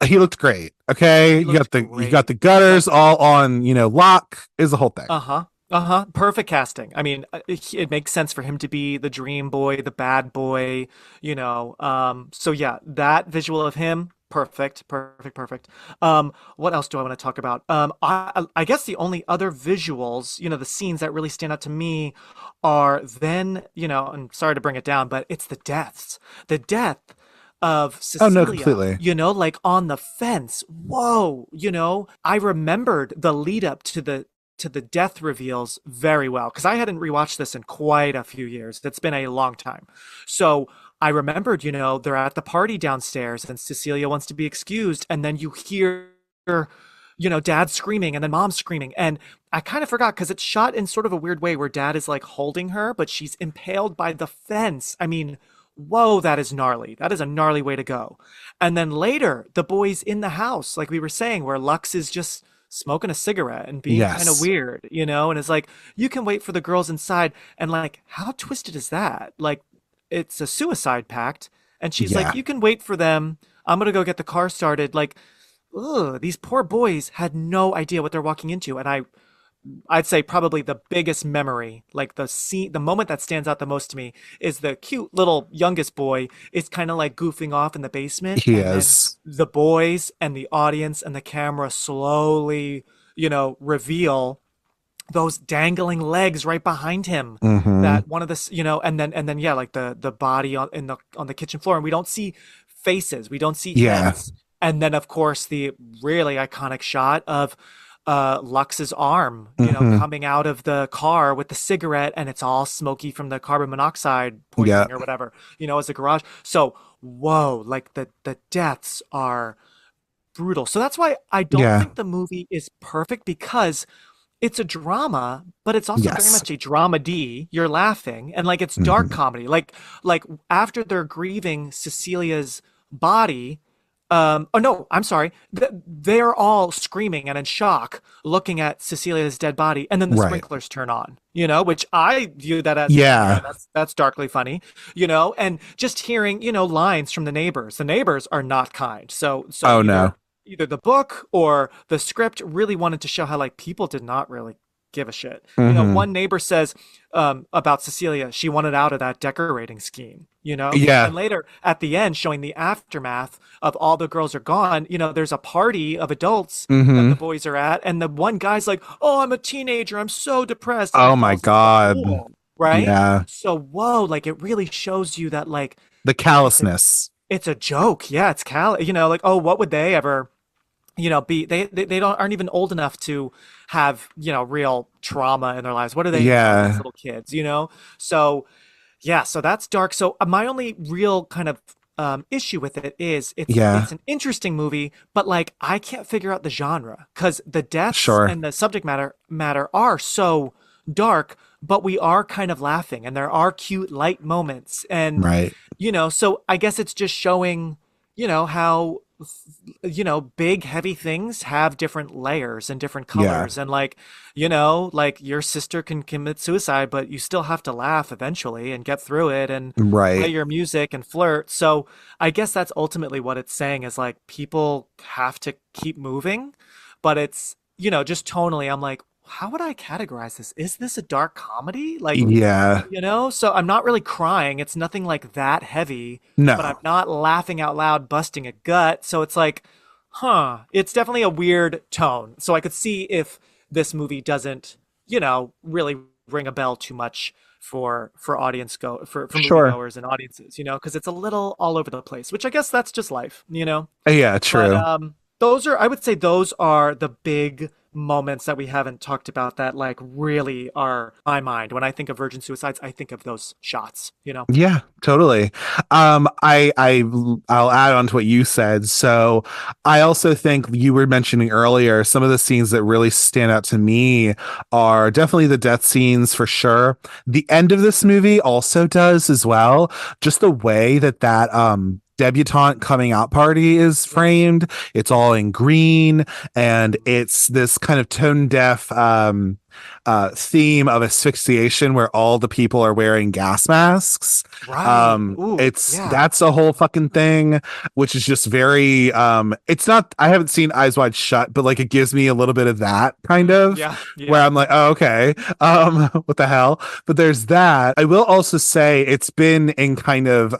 he looked great. Okay.
He looked
You got
great.
the
Like,
gutters all on, lock is the whole thing.
uh-huh. Uh-huh. Perfect casting. I mean, it makes sense for him to be the dream boy, the bad boy, So yeah, that visual of him, perfect, perfect, perfect. What else do I want to talk about? I guess the only other visuals, the scenes that really stand out to me are then, I'm sorry to bring it down, but it's the deaths. The death of
Oh no,
Cecilia,
completely.
like on the fence. Whoa, I remembered the lead up to the death reveals very well because I hadn't rewatched this in quite a few years. It's been a long time. So I remembered, they're at the party downstairs and Cecilia wants to be excused, and then you hear dad screaming and then mom screaming. And I kind of forgot because it's shot in sort of a weird way where dad is like holding her, but she's impaled by the fence. I mean, whoa, that is gnarly. That is a gnarly way to go. And then later, the boys in the house, like we were saying, where Lux is just smoking a cigarette and being kind of
Yes.
weird, you know, and it's like you can wait for the girls inside, and like how twisted is that? Like it's a suicide pact, and she's like,
Yeah.
you can wait for them. I'm gonna go get the car started. Like, ugh, these poor boys had no idea what they're walking into, and I'd say probably the biggest memory, like the scene, the moment that stands out the most to me is the cute little youngest boy is kind of like goofing off in the basement,
He
and then
is.
the boys and the audience and the camera slowly, reveal those dangling legs right behind him.
Hmm.
That one of the, and then yeah, like the body on the kitchen floor, and we don't see faces, we don't see
Yeah.
heads, and then of course the really iconic shot of Lux's arm,
Hmm.
coming out of the car with the cigarette, and it's all smoky from the carbon monoxide
Yeah.
poisoning or whatever, as a garage. So, whoa, like the deaths are brutal. So that's why I don't
Yeah.
think the movie is perfect, because it's a drama, but it's also very
Yes.
much a dramedy. You're laughing, and like it's dark
Hmm.
comedy. Like after they're grieving Cecilia's body, oh no, I'm sorry. They're all screaming and in shock, looking at Cecilia's dead body, and then the
Right.
sprinklers turn on. Which I view that as,
Yeah.
that's darkly funny. And just hearing, lines from the neighbors. The neighbors are not kind. So
Oh
either
no.
either the book or the script really wanted to show how like people did not really give a shit.
Hmm.
One neighbor says about Cecilia, she wanted out of that decorating scheme,
Yeah.
and later at the end, showing the aftermath of all the girls are gone, there's a party of adults that the
Hmm.
boys are at, and the one guy's like, oh, I'm a teenager, I'm so depressed, and he
Oh my
falls into the
God.
pool, right?
Yeah.
So, whoa, like it really shows you that like
The
it's a
callousness.
it's a joke. Yeah, it's like, oh, what would they ever be, they don't aren't even old enough to have real trauma in their lives. What do they know, these
Yeah.
little kids, so yeah, so that's dark. So my only real kind of issue with it is it's
Yeah.
an interesting movie, but like I can't figure out the genre, because the deaths
Sure.
and the subject matter are so dark, but we are kind of laughing, and there are cute light moments, and
Right.
so I guess it's just showing how big heavy things have different layers and different
Yeah.
colors, and like like your sister can commit suicide, but you still have to laugh eventually and get through it and play
Right.
your music and flirt. So I guess that's ultimately what it's saying, is like people have to keep moving, but it's just tonally, I'm like, how would I categorize this? Is this a dark comedy? Like,
Yeah.
so I'm not really crying. It's nothing like that heavy, but I'm
No.
not laughing out loud, busting a gut. So it's like, huh, it's definitely a weird tone. So I could see if this movie doesn't, really ring a bell too much for audience go for
Sure.
moviegoers and audiences, because it's a little all over the place, which I guess that's just life.
Yeah,
But
true.
I would say those are the big moments that we haven't talked about that like really are my mind. When I think of virgin suicides, I think of those shots.
Yeah, totally. I'll add on to what you said. So I also think you were mentioning earlier some of the scenes that really stand out to me are definitely the death scenes for sure. The end of this movie also does as well. Just the way that debutante coming out party is
Yes.
framed. It's all in green, and it's this kind of tone deaf theme of asphyxiation where all the people are wearing gas masks.
Right. Ooh,
It's
yeah.
that's a whole fucking thing, which is just very it's not, I haven't seen Eyes Wide Shut, but like it gives me a little bit of that kind of
Yeah.
where
Yeah.
I'm like, oh, okay. What the hell? But there's that. I will also say it's been included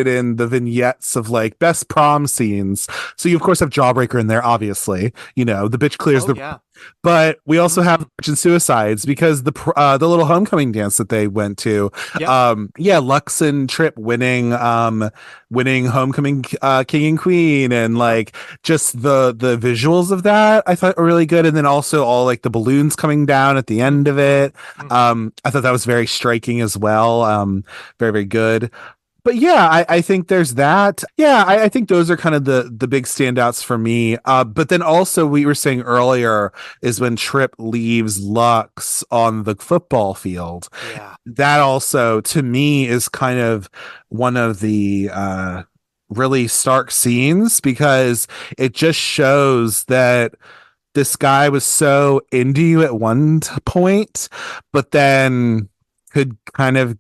in the vignettes of like best prom scenes. So you of course have Jawbreaker in there, obviously. The bitch clears
Oh,
the,
yeah.
but we also have
Hmm.
Virgin Suicides because the little homecoming dance that they went to,
Yep.
yeah, Lux and Trip winning homecoming king and queen, and
Yep.
like just the visuals of that I thought were really good, and then also all like the balloons coming down at the end of
Hmm.
it.
Hmm.
I thought that was very striking as well. Very, very good. But yeah, I think there's that. Yeah, I think those are kind of the big standouts for me. But then also we were saying earlier is when Trip leaves Lux on the football field.
Yeah.
That also to me is kind of one of the really stark scenes because it just shows that this guy was so into you at one point, but then could kind of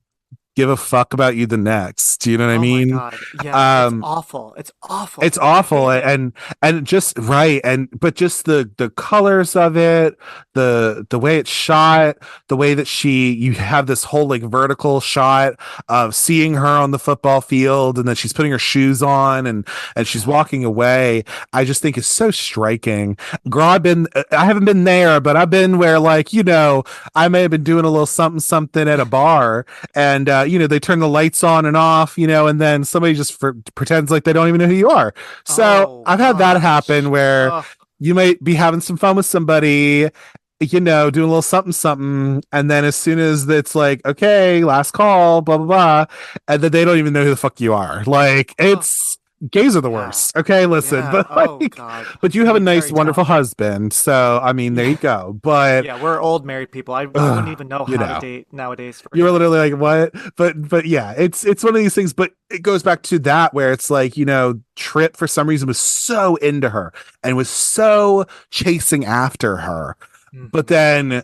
give a fuck about you the next. You know what I
Oh my
mean?
God. Yeah, it's
Um,
awful. It's
it's
awful. I
awful,
hate it.
and just right, and but just the colors of it, the way it's shot, the way that you have this whole like vertical shot of seeing her on the football field, and then she's putting her shoes on, and she's
Yeah.
walking away. I just think is so striking. Girl, I haven't been there, but I've been where, like, I may have been doing a little something something at a bar, and they turn the lights on and off, and then somebody just pretends like they don't even know who you are. So
Oh
I've had that happen
gosh.
where
Oh,
you might be having some fun with somebody, doing a little something something, and then as soon as it's like, okay, last call, blah blah blah, and then they don't even know who the fuck you are. Like,
oh,
it's gays are the
yeah.
worst. Okay, listen,
Yeah.
but
Oh
like,
God.
but you
Can
have a
be
nice,
very
wonderful
tough.
husband, so I mean, there
Yeah.
you go. But
Yeah, we're old married people. I wouldn't
ugh,
even know
you
how to
know.
date nowadays for a
You were
guy.
literally like, what? But yeah, it's one of these things, but it goes back to that where it's like, Trip for some reason was so into her and was so chasing after her. But
Hmm.
then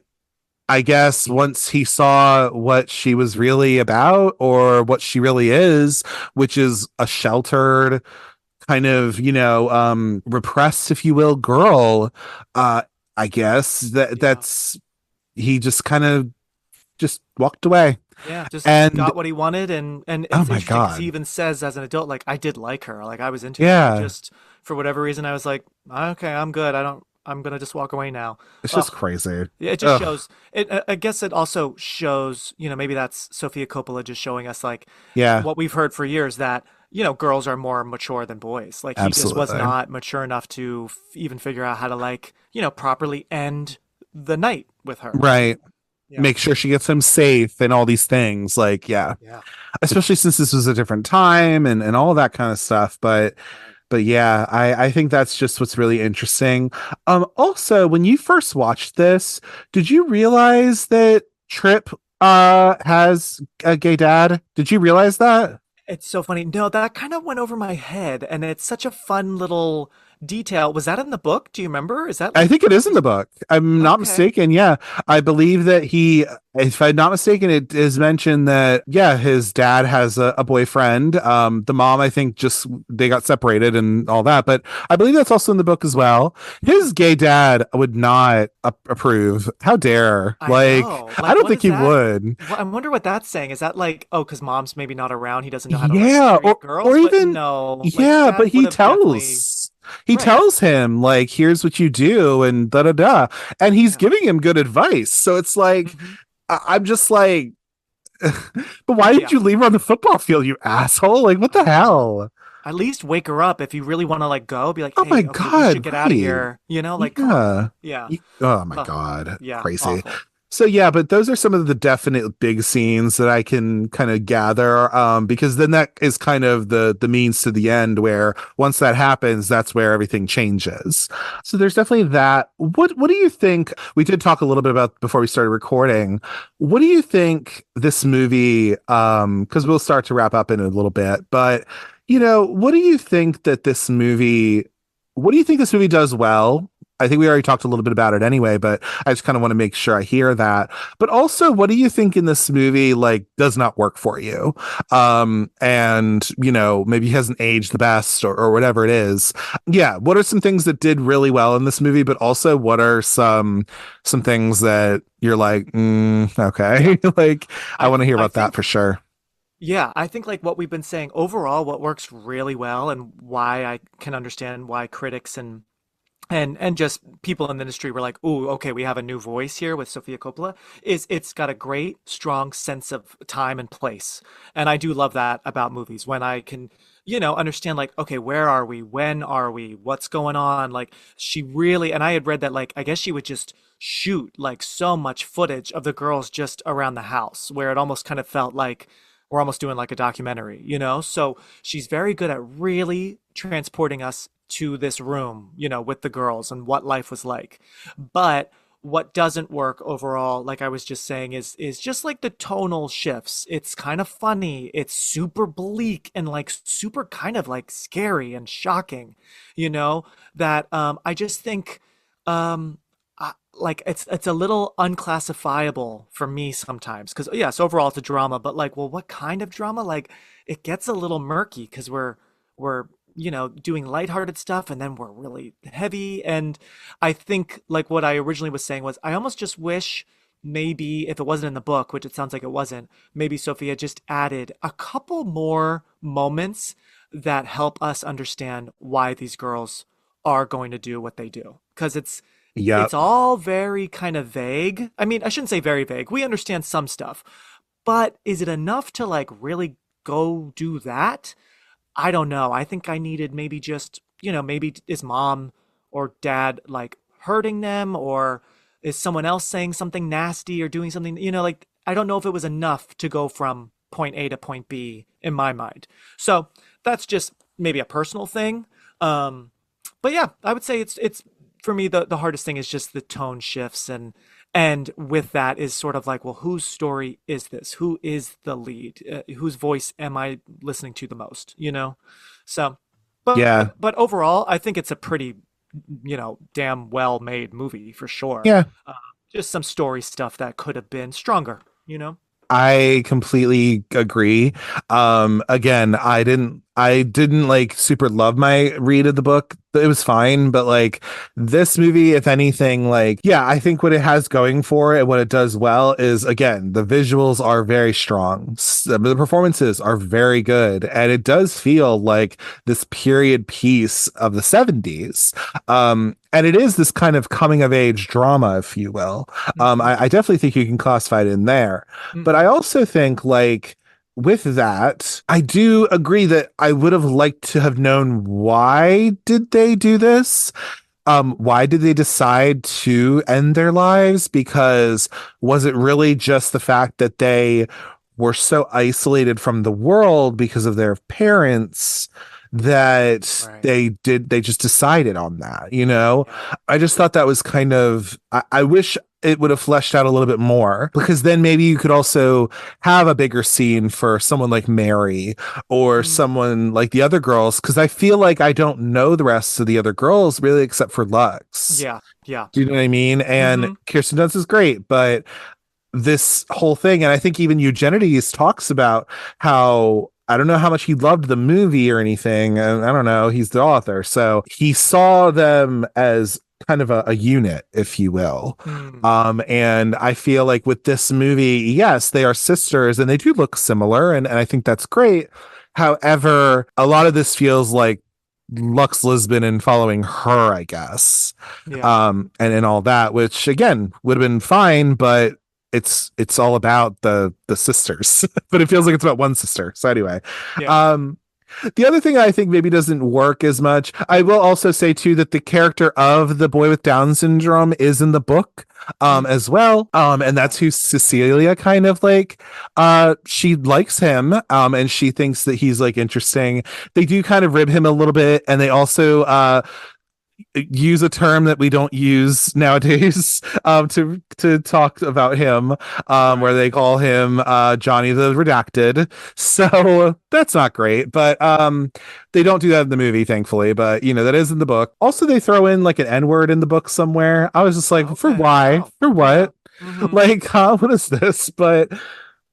I guess once he saw what she was really about, or what she really is, which is a sheltered kind of, repressed, if you will, girl, uh, I guess
Yeah.
that's he just kind of just walked away.
Yeah, just
And
got what he wanted, and
oh
it's
my
interesting because he
God.
even says as an adult, like, I did like her, like I was into her. I
Yeah.
just, for whatever reason, I was like, okay, I'm good. I'm gonna just walk away now.
It's just
Ugh.
crazy.
Yeah, it just
Ugh.
shows it. I guess it also shows, maybe that's Sofia Coppola just showing us like
Yeah,
what we've heard for years that, girls are more mature than boys. Like he just was
absolutely.
not mature enough to even figure out how to like, properly end the night with her.
Right.
Yeah.
Make sure she gets him safe and all these things. Like, yeah.
Yeah.
Especially since this was a different time and all that kind of stuff.
Right.
But yeah, I think that's just what's really interesting. Also, when you first watched this, did you realize that Trip has a gay dad? Did you realize that?
It's so funny. No, that kind of went over my head, and it's such a fun little detail. Was that in the book? Do you remember? Is that
I
like
think it is in
is
the book. I'm not
okay.
mistaken. Yeah. I believe that if I'm not mistaken, it is mentioned that, yeah, his dad has a boyfriend. The mom, I think, just they got separated and all that. But I believe that's also in the book as well. His gay dad would not approve. How dare?
I
Like,
know.
I
Like,
don't
what
think
is
he
that?
would.
I wonder what that's saying. Is that like, oh, because mom's maybe not around, he doesn't know how to like
Yeah.
treat
Or
girls? But
even,
no, like
yeah, but
dad would have definitely
he
right.
tells him, like, here's what you do and da da da, and he's
Yeah.
giving him good advice. So it's like,
Hmm.
I'm just like, but why did
Yeah.
you leave her on the football field, you asshole? Like, what the
I know.
hell?
At least wake her up if you really want to like go. Be like,
Oh my
hey, okay, we should
God,
get out of
right.
here. Like, come on.
Yeah.
Yeah.
Oh my
Huh.
God,
Yeah.
crazy.
Awful.
So yeah, but those are some of the definite big scenes that I can kind of gather, because then that is kind of the means to the end, where once that happens, that's where everything changes. So there's definitely that. What do you think? We did talk a little bit about before we started recording. What do you think this movie? Because we'll start to wrap up in a little bit, but what do you think that this movie? What do you think this movie does well? I think we already talked a little bit about it anyway, but I just kind of want to make sure I hear that. But also, what do you think in this movie like does not work for you? And maybe hasn't aged the best, or whatever it is. Yeah, what are some things that did really well in this movie, but also what are some things that you're like,
Yeah.
okay, like I want to hear
I
about that for
think
sure.
yeah, I think like what we've been saying overall, what works really well and why I can understand why critics and just people in the industry were like, "Ooh, okay, we have a new voice here with Sofia Coppola." Is it's got a great, strong sense of time and place, and I do love that about movies when I can, understand like, okay, where are we? When are we? What's going on? Like, she really, and I had read that like, I guess she would just shoot like so much footage of the girls just around the house, where it almost kind of felt like we're almost doing like a documentary. So she's very good at really transporting us to this room, with the girls and what life was like. But what doesn't work overall, like I was just saying, is just like the tonal shifts. It's kind of funny. It's super bleak and like super kind of like scary and shocking, you know, that I just think Like it's a little unclassifiable for me sometimes because yes, overall it's a drama, but like, well, what kind of drama? Like, it gets a little murky because we're doing lighthearted stuff and then we're really heavy. And I think like what I originally was saying was I almost just wish maybe if it wasn't in the book, which it sounds like it wasn't, maybe Sophia just added a couple more moments that help us understand why these girls are going to do what they do because it's
Yep.
all very kind of vague. I mean, I shouldn't say very vague. We understand some stuff, but is it enough to like really go do that? I don't know. I think I needed maybe just, maybe is mom or dad like hurting them, or is someone else saying something nasty or doing something, like I don't know if it was enough to go from point A to point B in my mind. So that's just maybe a personal thing. Um, but yeah, I would say it's for me the hardest thing is just the tone shifts, and with that is sort of like, well, whose story is this? Who is the lead? Whose voice am I listening to the most? So,
Yeah.
but overall, I think it's a pretty damn well made movie for sure.
Yeah.
Uh, just some story stuff that could have been stronger.
I completely agree. Again, I didn't like super love my read of the book. It was fine, but like this movie, if anything, like, yeah, I think what it has going for it, what it does well is, again, the visuals are very strong. The performances are very good, and it does feel like this period piece of the 70s. And it is this kind of coming of age drama, if you will.
Hmm.
I definitely think you can classify it in there. But I
Hmm.
also think, like, with that, I do agree that I would have liked to have known why did they do this? Why did they decide to end their lives? Because was it really just the fact that they were so isolated from the world because of their parents that
Right.
they just decided on that, you know?
Yeah.
I just thought that was kind of, I wish it would have fleshed out a little bit more, because then maybe you could also have a bigger scene for someone like Mary or
Mm.
someone like the other girls, because I feel like I don't know the rest of the other girls really except for Lux.
Yeah. Yeah.
Do you know what I mean? And
Hmm.
Kirsten Dunst is great, but this whole thing, and I think even Eugenides talks about how, I don't know how much he loved the movie or anything, and I don't know, he's the author, so he saw them as kind of a unit, if you will.
Mm.
And I feel like with this movie, yes, they are sisters and they do look similar, and I think that's great. However, a lot of this feels like Lux Lisbon and following her, I guess.
Yeah.
And all that, which again would have been fine, but it's all about the sisters. But it feels
Yeah.
like it's about one sister. So anyway,
Yeah.
um the other thing I think maybe doesn't work as much, I will also say too that the character of the boy with Down syndrome is in the book
Mm.
as well. And that's
Right.
who Cecilia kind of like, she likes him, and she thinks that he's like interesting. They do kind of rib him a little bit, and they also use a term that we don't use nowadays, to talk about him, where
Right.
they call him Johnny the Redacted. So that's not great, but they don't do that in the movie, thankfully. But that is in the book. Also, they throw in like an N word in the book somewhere. I was just like, for
Okay.
why?
Wow.
For
Yeah.
what?
Hmm.
Like, huh, what is this?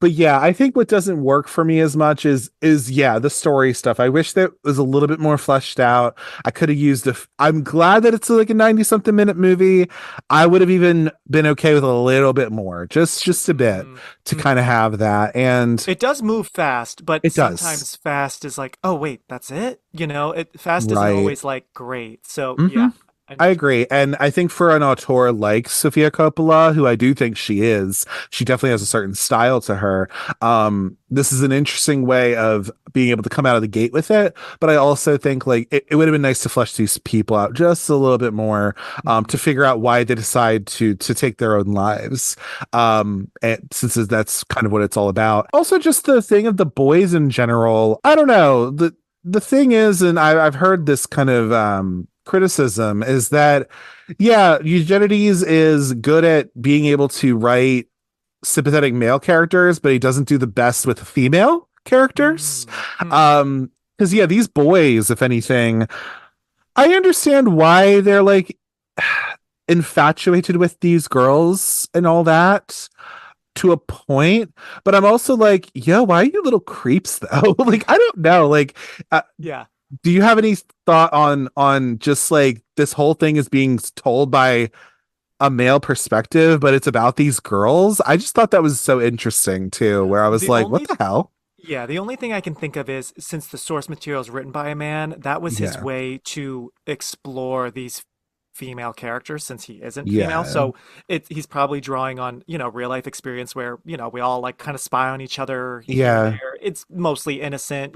But yeah, I think what doesn't work for me as much is yeah, the story stuff. I wish that was a little bit more fleshed out. I could have used I'm glad that it's like a 90 something minute movie. I would have even been okay with a little bit more, just a bit,
Hmm.
to kind of
Hmm.
have that. And
It does move fast, but
it does.
sometimes fast is like, oh wait, that's it? Fast isn't
Right.
always like great. So
Hmm.
yeah, I know
I
what you mean.
agree. And I think for an auteur like Sofia Coppola, who I do think she definitely has a certain style to her. This is an interesting way of being able to come out of the gate with it. But I also think like it would have been nice to flesh these people out just a little bit more, to
Hmm.
figure out why they decide to take their own lives. And since that's kind of what it's all about. Also, just the thing of the boys in general. I don't know. The thing is, and I've heard this kind of criticism, is that yeah, Eugenides is good at being able to write sympathetic male characters, but he doesn't do the best with female characters.
Mm. Hmm.
Um, because yeah, these boys, if anything, I understand why they're like infatuated with these girls and all that to a point, but I'm also like, yo, why are you little creeps though? Like, I don't know. Like,
Yeah.
do you have any thought on just like this whole thing is being told by a male perspective, but it's about these girls? I just thought that was so interesting too, where I was
The
like, what
only
the hell?
Yeah, the only thing I can think of is since the source material is written by a man, that was his
Yeah.
way to explore these female characters since he isn't female.
Yeah.
So he's probably drawing on, real life experience where, we all like kind of spy on each other here and
Yeah.
there. It's mostly innocent.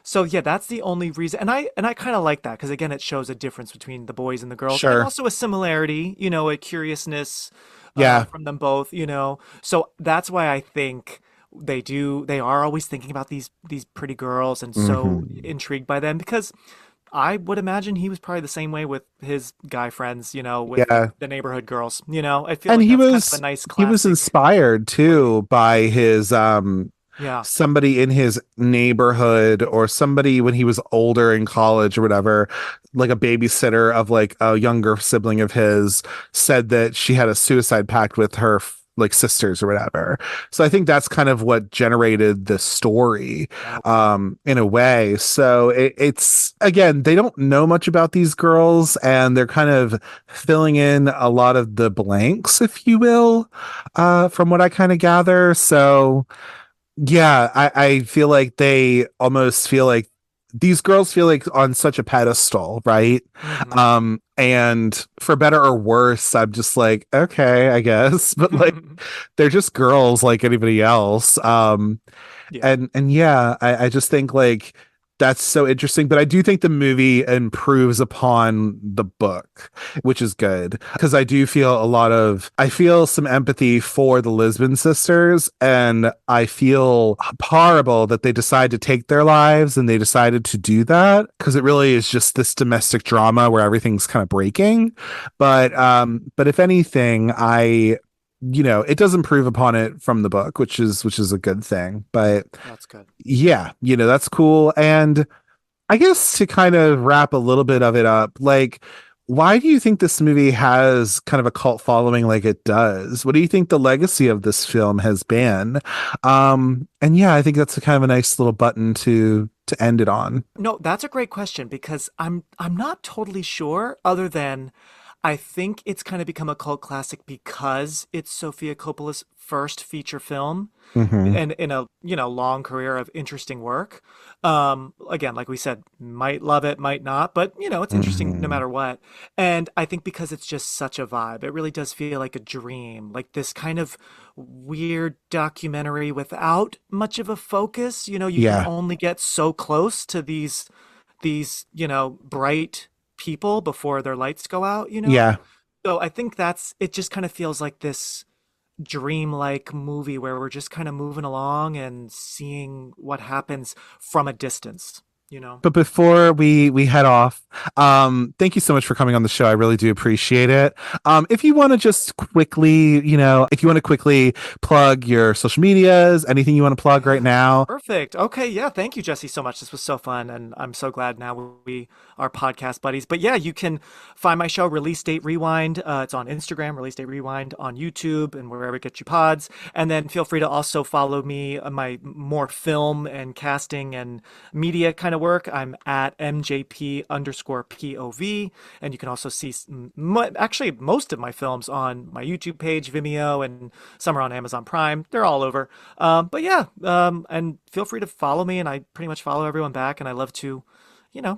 So yeah, that's the only reason. And I kind of like that because again, it shows a difference between the boys and the girls and
Sure.
also a similarity, a curiousness
Yeah.
from them both. So that's why I think they are always thinking about these pretty girls and so
Hmm.
intrigued by them because I would imagine he was probably the same way with his guy friends, with
Yeah.
the neighborhood girls. I feel
And
like that's kind of a nice
he was
classic
inspired
trait.
too by his
Yeah.
somebody in his neighborhood or somebody when he was older in college or whatever, like a babysitter of like a younger sibling of his, said that she had a suicide pact with her like sisters or whatever. So I think that's kind of what generated the story
Okay.
in a way. So it's again, they don't know much about these girls and they're kind of filling in a lot of the blanks, if you will, from what I kind of gather. So yeah, I feel like they almost feel like these girls feel like on such a pedestal, right?
Hmm.
And for better or worse, I'm just like, okay, I guess, but like they're just girls like anybody else.
Yeah.
And yeah, I just think like that's so interesting. But I do think the movie improves upon the book, which is good because I feel some empathy for the Lisbon sisters, and I feel horrible that they decide to take their lives and they decided to do that because it really is just this domestic drama where everything's kind of breaking. But if anything, it does improve upon it from the book, which is a good thing. But
That's good.
yeah, that's cool. And I guess to kind of wrap a little bit of it up, like, why do you think this movie has kind of a cult following like it does? What do you think the legacy of this film has been? And yeah, I think that's a kind of a nice little button to end it on.
No, that's a great question because I'm not totally sure other than I think it's kind of become a cult classic because it's Sofia Coppola's first feature film
Hmm.
and in a long career of interesting work. Again, like we said, might love it, might not, but it's interesting no
Hmm.
matter what. And I think because it's just such a vibe, it really does feel like a dream, like this kind of weird documentary without much of a focus. You can
Yeah.
only get so close to these bright people before their lights go out.
Yeah.
So I think that's it just kind of feels like this dreamlike movie where we're just kind of moving along and seeing what happens from a distance.
But before we head off, thank you so much for coming on the show. I really do appreciate it. If you want to just quickly, if you want to quickly plug your social medias, anything you want to plug right now.
Perfect. Okay. Yeah. Thank you, Jesse, so much. This was so fun. And I'm so glad now we are podcast buddies. But yeah, you can find my show, Release Date Rewind. It's on Instagram, Release Date Rewind, on YouTube, and wherever you get your pods. And then feel free to also follow me on my more film and casting and media kind of work. I'm at MJP_POV. And you can also see actually most of my films on my YouTube page, Vimeo, and some are on Amazon Prime. They're all over. But yeah, and feel free to follow me, and I pretty much follow everyone back, and I love to,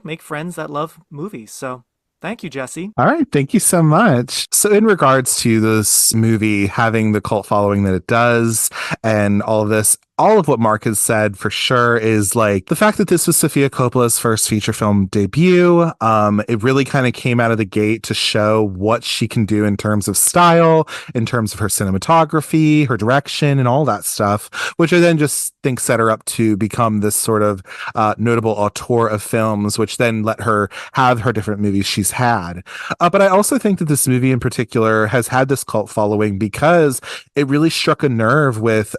make friends that love movies. So thank you, Jesse.
All right, thank you so much. So, in regards to this movie having the cult following that it does, and all of this, all of what Mark has said for sure is like the fact that this was Sofia Coppola's first feature film debut. It really kind of came out of the gate to show what she can do in terms of style, in terms of her cinematography, her direction, and all that stuff, which I then just think set her up to become this sort of notable auteur of films, which then let her have her different movies she's had. But I also think that this movie in particular has had this cult following because it really struck a nerve with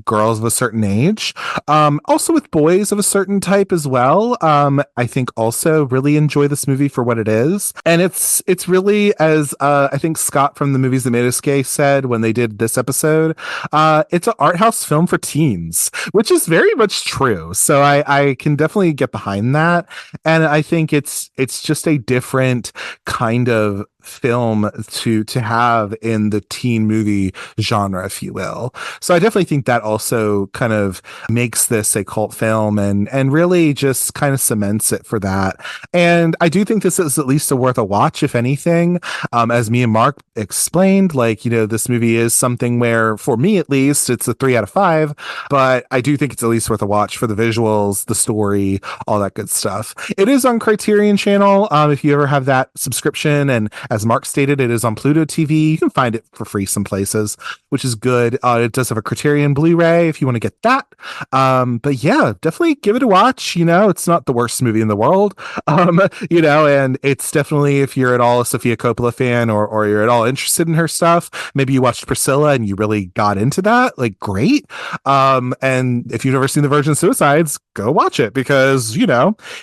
girls of a certain age. Also with boys of a certain type as well. I think also really enjoy this movie for what it is. And it's really, as I think Scott from the Movies That Made Us Gay said when they did this episode, it's an art house film for teens, which is very much true. So I can definitely get behind that. And I think it's just a different kind of film to have in the teen movie genre, if you will. So I definitely think that also kind of makes this a cult film and really just kind of cements it for that. And I do think this is at least worth a watch, if anything. As me and Mark explained, like, this movie is something where, for me at least, it's a 3 out of 5, but I do think it's at least worth a watch for the visuals, the story, all that good stuff. It is on Criterion Channel. If you ever have that subscription, and as Mark stated, it is on Pluto TV. You can find it for free some places, which is good. It does have a Criterion Blu-ray if you want to get that. But yeah, definitely give it a watch. It's not the worst movie in the world. And it's definitely, if you're at all a Sofia Coppola fan or you're at all interested in her stuff, maybe you watched Priscilla and you really got into that, like, great. And if you've never seen The Virgin Suicides, go watch it because,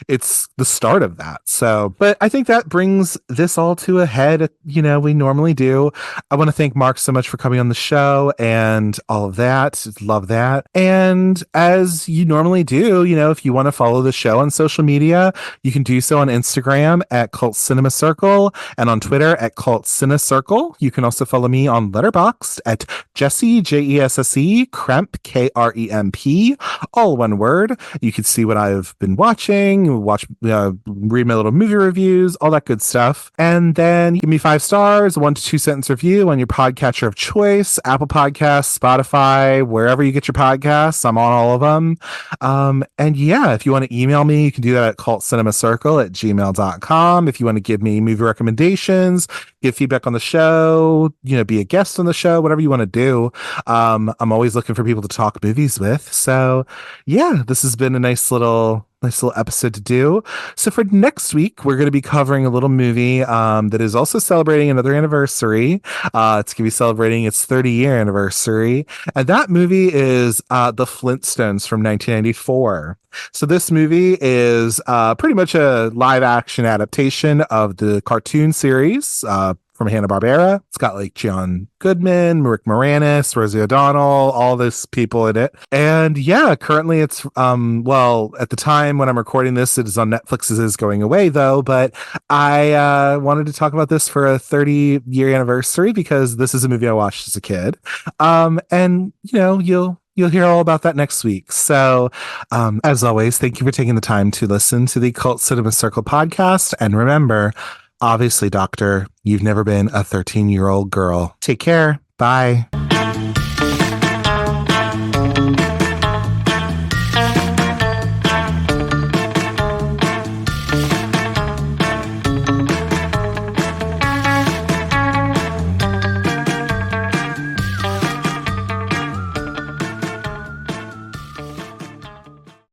it's the start of that. So, but I think that brings this all to a head. We normally do. I want to thank Mark so much for coming on the show and all of that. Love that. And as you normally do, if you want to follow the show on social media, you can do so on Instagram at Cult Cinema Circle and on Twitter at Cult Cine Circle. You can also follow me on Letterboxd at Jesse, Jesse, Kremp, Kremp, all one word. You can see what I've been watching, read my little movie reviews, all that good stuff. And then give me 5 stars, 1 to 2 sentence review on your podcatcher of choice, Apple Podcasts, Spotify, wherever you get your podcasts. I'm on all of them. And yeah, if you want to email me, you can do that at cultcinemacircle@gmail.com. If you want to give me movie recommendations, give feedback on the show, be a guest on the show, whatever you want to do. I'm always looking for people to talk movies with. So yeah, this has been a nice little episode to do. So for next week, we're going to be covering a little movie that is also celebrating another anniversary. It's going to be celebrating its 30-year anniversary. And that movie is The Flintstones from 1994. So this movie is pretty much a live action adaptation of the cartoon series from Hanna-Barbera. It's got like John Goodman, Rick Moranis, Rosie O'Donnell, all these people in it. And yeah, currently it's, at the time when I'm recording this, it is on Netflix. It is going away though, but I wanted to talk about this for a 30-year anniversary because this is a movie I watched as a kid. And you'll hear all about that next week. So, as always, thank you for taking the time to listen to the Cult Cinema Circle podcast. And remember, obviously, Doctor, you've never been a 13-year-old girl. Take care. Bye.